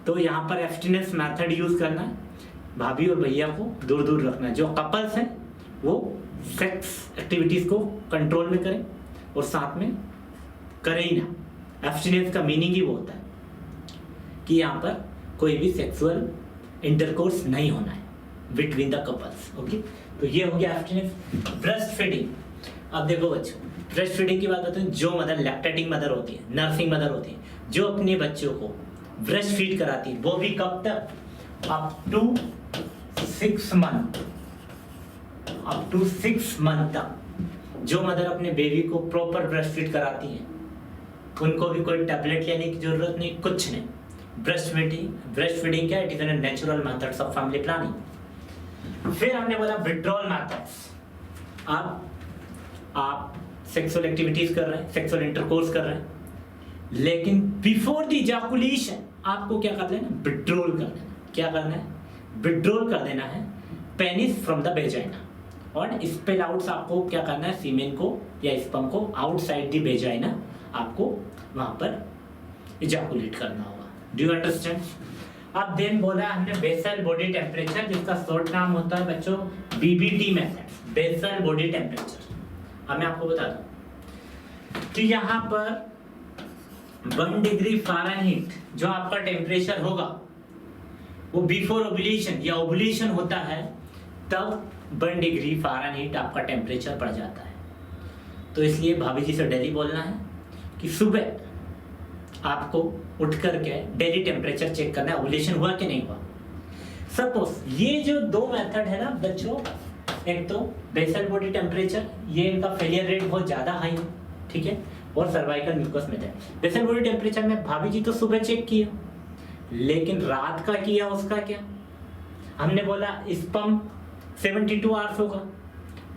तो यहाँ पर एब्स्टिनेंस मेथड यूज करना है, भाभी और भैया को दूर दूर रखना है। जो कपल्स हैं वो सेक्स एक्टिविटीज को कंट्रोल में करें और साथ में करें ही ना। एब्स्टिनेंस का मीनिंग ही वो होता है कि यहाँ पर कोई भी सेक्सुअल इंटरकोर्स नहीं होना है बिटवीन द कपल्स। ओके, तो ये हो गया एब्स्टिनेंस। Breast feeding. अब देखो बच्चों, ब्रेस्ट फीडिंग की बात होती है, जो मदर लैक्टेटिंग मदर होती है, नर्सिंग मदर होती है, जो अपने बच्चों को ब्रेस्ट फीड कराती है, वो भी कब तक, up to 6 month, up to 6 month तक। जो मदर अपने बेबी को प्रॉपर ब्रेस्ट फीड कराती है उनको भी कोई टैबलेट लेने की जरूरत नहीं, कुछ नहीं। ब्रेस्ट फीडिंग क्या है, it is N natural methods of family planning. फिर हमने बोला विड्रॉल मेथड्स। अब आप सेक्सुअल एक्टिविटीज कर रहे हैं, सेक्सुअल इंटरकोर्स कर रहे हैं, लेकिन बिफोर द इजैकुलेशन आपको क्या कर देना, विड्रॉल कर देना। क्या करना है, विड्रॉल कर देना है पेनिस फ्रॉम द वेजाइना। और स्पेल आउट्स आपको क्या करना है, सीमेन को या स्पर्म को आउटसाइड द वेजाइना आपको वहां पर इजैकुलेट करना होगा। Do you understand? अब देन बोला हमने बेसल बॉडी टेम्परेचर, जिसका शॉर्ट नाम होता है बच्चों BBT method, basal body temperature. अब मैं आपको बता दूं कि यहाँ पर 1 डिग्री फ़ारेनहीट जो आपका टेम्परेचर होगा वो बिफोर ओव्यूलेशन या ओव्यूलेशन होता है तब 1 डिग्री फ़ारेनहीट आपका टेम्परेचर बढ़ जाता है। तो इसलिए भाभी जी से डेली बोलना है कि सुबह आपको उठ करके डेली टेम्परेचर चेक करना है, ओव्यूलेशन हुआ कि नहीं हुआ। सपोज ये जो 2 मेथड है ना बच्चों, एक तो बेसल बॉडी टेम्परेचर, ये इनका फेलियर रेट बहुत ज़्यादा हाई है, ठीक है, और cervical mucus method. Basal body temperature में भाभी जी तो सुबह चेक किया, लेकिन रात का किया उसका क्या, हमने बोला स्पर्म 72 आवर्स होगा,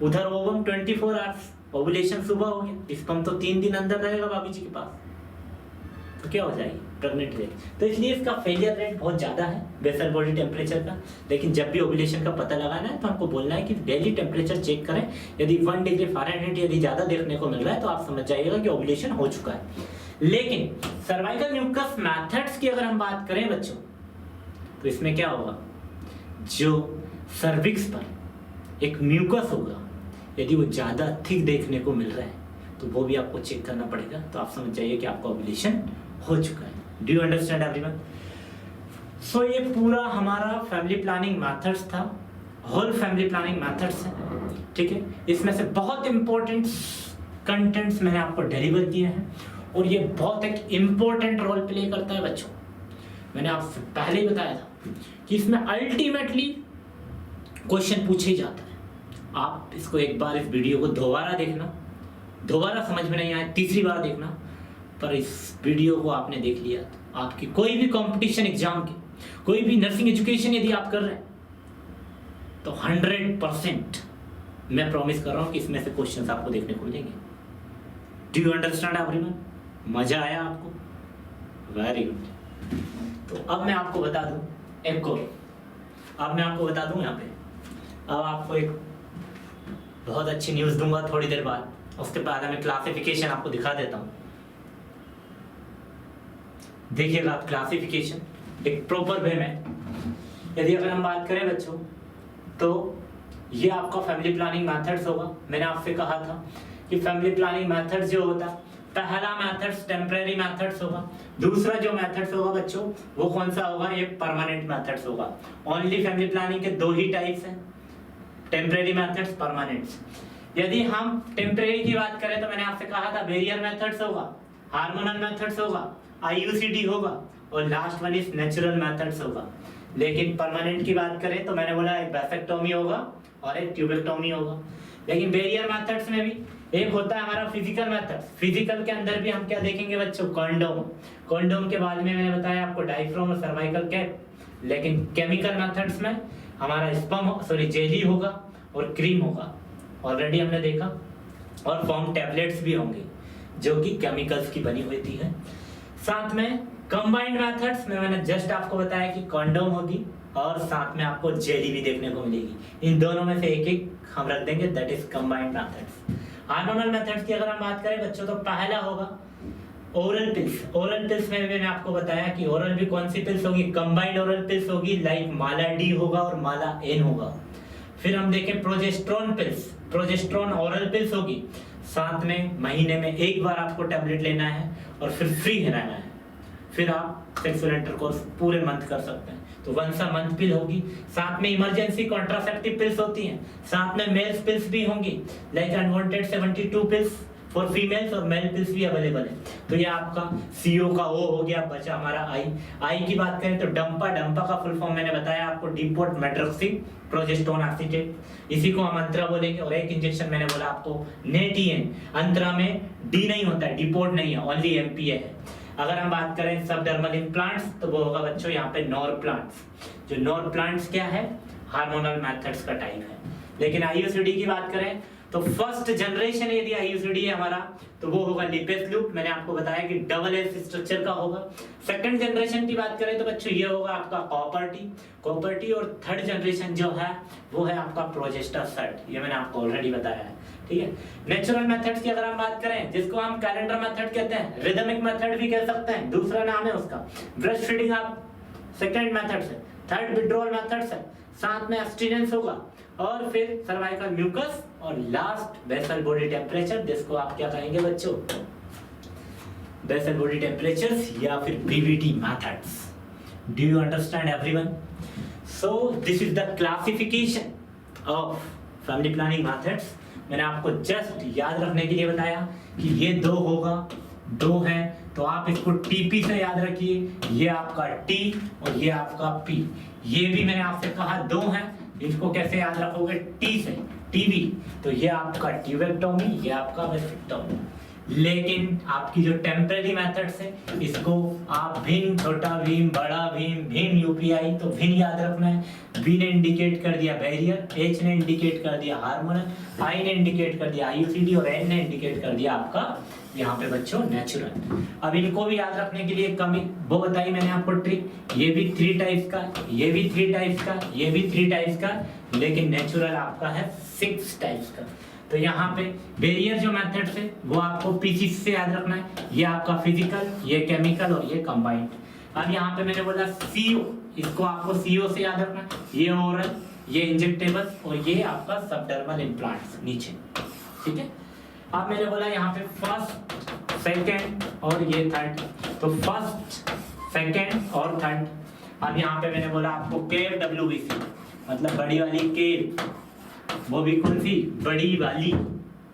उधर ओवम 24 आवर्स, ओवुलेशन सुबह हो गया, स्पर्म तो 3 दिन अंदर रहेगा भाभी जी के पास, तो क्या हो जाएगी, प्रेग्नेंट रहेगी। तो इसलिए इसका फेलियर रेट बहुत ज़्यादा है बेसल बॉडी टेम्परेचर का। लेकिन जब भी ओवुलेशन का पता लगाना है तो हमको बोलना है कि डेली टेम्परेचर चेक करें। यदि 1 डिग्री फ़ारेनहीट यदि ज़्यादा देखने को मिल रहा है तो आप समझ जाइएगा कि ओवुलेशन हो चुका है। लेकिन सर्वाइकल म्यूकस मेथड्स की अगर हम बात करें बच्चों, तो इसमें क्या होगा, जो सर्विक्स पर एक म्यूकस होगा, यदि वो ज़्यादा थिक देखने को मिल रहा है तो वो भी आपको चेक करना पड़ेगा। तो आप समझ जाइए कि आपका ओवुलेशन हो चुका है। Do you understand everyone? So ये पूरा हमारा फैमिली प्लानिंग मेथड्स था, होल फैमिली प्लानिंग मेथड्स है, ठीक है। इसमें से बहुत इंपॉर्टेंट कंटेंट्स मैंने आपको डिलीवर किए हैं और ये बहुत एक इम्पोर्टेंट रोल प्ले करता है बच्चों। मैंने आपसे पहले ही बताया था कि इसमें अल्टीमेटली क्वेश्चन पूछे ही जाता है। आप इसको एक बार इस वीडियो को दोबारा देखना, दोबारा समझ में नहीं आए तीसरी बार देखना, पर इस वीडियो को आपने देख लिया तो आपकी कोई भी कंपटीशन एग्जाम की, कोई भी नर्सिंग एजुकेशन यदि आप कर रहे हैं तो 100% मैं प्रॉमिस कर रहा हूं कि इसमें से क्वेश्चंस आपको देखने को मिलेंगे। Do you understand everyone? मजा आया आपको? Very good. तो अब मैं आपको बता दूं एक और, अब मैं आपको बता दूं यहाँ पे, अब आपको एक बहुत अच्छी न्यूज़ दूंगा थोड़ी देर बाद। उसके बाद मैं क्लासिफिकेशन आपको दिखा देता हूँ। देखिएगा आप क्लासिफिकेशन एक प्रॉपर वे में, यदि अगर हम बात करें बच्चों तो ये आपका फैमिली प्लानिंग मेथड्स होगा। मैंने आपसे कहा था कि फैमिली प्लानिंग मेथड्स जो होता है, पहला मेथड्स टेम्परेरी मेथड्स होगा, दूसरा जो मेथड्स होगा बच्चों वो कौन सा होगा? ये परमानेंट मेथड्स होगा। ओनली फैमिली प्लानिंग के दो ही टाइप्स हैं, टेम्परेरी मेथड्स, परमानेंट्स। यदि हम टेम्परेरी की बात करें तो मैंने आपसे कहा था बैरियर मेथड्स होगा, हार्मोनल मेथड्स होगा, IUCD होगा और last one is natural methods होगा। लेकिन परमानेंट की बात करें तो मैंने बोला एक वैसेक्टोमी होगा और एक ट्यूबेक्टोमी होगा। लेकिन बैरियर मेथड्स में भी एक होता है हमारा फिजिकल मेथड्स। फिजिकल के अंदर भी हम क्या देखेंगे बच्चों? कॉन्डोम। कॉन्डोम के बाद में मैंने बताया आपको डायफ्राम और सर्वाइकल कैप। लेकिन केमिकल मेथड्स में हमारा स्पर्म जेली होगा और क्रीम होगा, ऑलरेडी हमने देखा। और फॉर्म टैबलेट्स भी होंगे जो कि केमिकल्स की बनी हुई थी है। साथ में कंबाइंड मेथड्स में मैंने जस्ट आपको बताया कि कॉन्डोम होगी और साथ में आपको जेली भी देखने को मिलेगी। इन दोनों में से एक एक हम रख देंगे, that is combined methods. Hormonal methods की अगर हम बात करें बच्चों तो पहला होगा ओरल पिल्स। ओरल पिल्स में मैंने आपको बताया कि ओरल भी कौन सी पिल्स होगी? कंबाइंड ओरल पिल्स होगी, लाइक माला डी होगा और माला एन होगा। फिर हम देखें progesterone pills, progesterone oral pills होगी, साथ में महीने में एक बार आपको टैबलेट लेना है और फिर फ्री रहना है। फिर आप सेक्सुअल इंटरकोर्स पूरे मंथ कर सकते हैं, तो वंस अ मंथ पिल होगी। साथ में इमरजेंसी कॉन्ट्रासेप्टिव पिल्स होती हैं, साथ में मेल्स पिल्स भी होंगी, like unwanted 72 pills for females और मेल पिल्स भी अवेलेबल है। तो ये आपका CO का O हो गया, बचा हमारा आई की बात करें तो डंपा का फुल फॉर्म मैंने बताया आपको, डिपोट मेट्रोक्सी प्रोजेस्टेरोन एसीटेट, इसी को हम अंतरा बोलेंगे। और एक इंजेक्शन मैंने बोला आपको नेटियन, अंतरा में डी नहीं होता है, डिपोट नहीं है, ओनली MPA है। अगर हम बात करें सबडर्मल इम्प्लांट्स तो वो होगा बच्चों यहाँ पे नॉर प्लांट्स। जो नॉर प्लांट्स क्या है? हार्मोनल मेथड्स का टाइप है। लेकिन IUCD की बात करें तो फर्स्ट जनरेशन यदि IUCD है हमारा तो वो होगा लिपेस लूप। मैंने आपको बताया कि डबल एस स्ट्रक्चर का होगा। सेकंड जनरेशन की बात करें तो बच्चों ये होगा आपका कॉपर टी। और थर्ड जनरेशन जो है वो है आपका प्रोजेस्टा सर्ट, ये मैंने आपको ऑलरेडी बताया है, ठीक है। नेचुरल मेथड्स की अगर हम बात करें, जिसको हम कैलेंडर मेथड कहते हैं, रिदमिक मेथड भी कह सकते हैं, दूसरा नाम है उसका। ब्रेस्ट फीडिंग आप सेकंड मेथड से, थर्ड विड्रॉल मेथड से, साथ में एब्स्टिनेंस होगा और फिर सर्वाइकल म्यूकस और लास्ट बेसल बॉडी टेम्परेचर, जिसको आप क्या कहेंगे बच्चों? बेसल बॉडी टेम्परेचर्स या फिर BBT methods. Do you understand everyone? So this is the classification of family planning methods. मैंने आपको जस्ट याद रखने के लिए बताया कि ये दो है तो आप इसको TP से याद रखिए, ये आपका T और ये आपका P। ये भी मैंने आपसे कहा दो हैं, इसको कैसे याद रखोगे? T से TB, तो ये आपका ट्यूबेक्टोमी, ये आपका वेसेक्टोमी। लेकिन आपकी जो टेम्परेरी मेथड्स है इसको आप भिन्न, छोटा भीम, बड़ा भीम, भीम UPI, तो भिन्न याद रखना है। B ने इंडिकेट कर दिया बैरियर, H ने इंडिकेट कर दिया हार्मोनल, I ने इंडिकेट कर दिया IUCD और N ने इंडिकेट कर दिया आपका यहाँ पे बच्चों नेचुरल। अब इनको भी याद रखने के लिए कमी वो बताई मैंने आपको ट्रिक, ये भी 3 टाइप्स का, ये भी 3 टाइप्स का, ये भी 3 टाइप्स का, लेकिन नेचुरल आपका है 6 टाइप्स का। तो यहाँ पे बैरियर जो मेथड है वो आपको PC से याद रखना है, ये आपका फिजिकल, ये केमिकल और ये कंबाइंड। अब यहाँ पे मैंने बोला CO, इसको आपको CO से याद रखना है, ये ओरल, ये इंजेक्टेबल और ये आपका सबडर्मल इम्प्लांट्स नीचे, ठीक है। अब मैंने बोला यहाँ पे फर्स्ट, सेकंड और ये थर्ड, तो फर्स्ट, सेकंड और थर्ड अब यहाँ पे मैंने बोला आपको केव WBC, मतलब बड़ी वाली केव, वो भी कौन सी, बड़ी वाली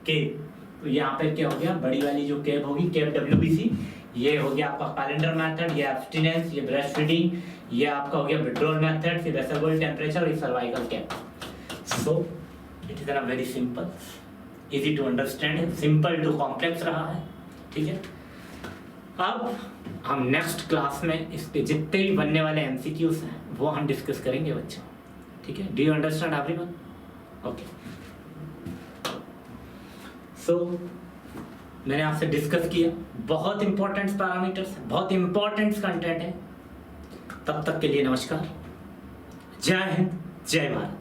केव। तो यहाँ पे क्या हो गया, बड़ी वाली जो केव होगी, केव WBC, ये हो गया आपका कैलेंडर मेथड, ये एब्स्टिनेंस, ये ब्रेस्ट फीडिंग, ये आपका हो गया विड्रॉल मेथड, ये बेसल टेम्परेचर, ये cervical cap. So it is very simple, easy to understand, simple to complex रहा है, ठीक है। अब हम नेक्स्ट क्लास में इसके जितने भी बनने वाले MCQs हैं वो हम डिस्कस करेंगे बच्चों, ठीक है। Do you understand everyone? Okay. So मैंने आपसे डिस्कस किया, बहुत इंपॉर्टेंट पैरामीटर्स, बहुत इंपॉर्टेंट कंटेंट है। तब तक के लिए नमस्कार, जय हिंद, जय भारत।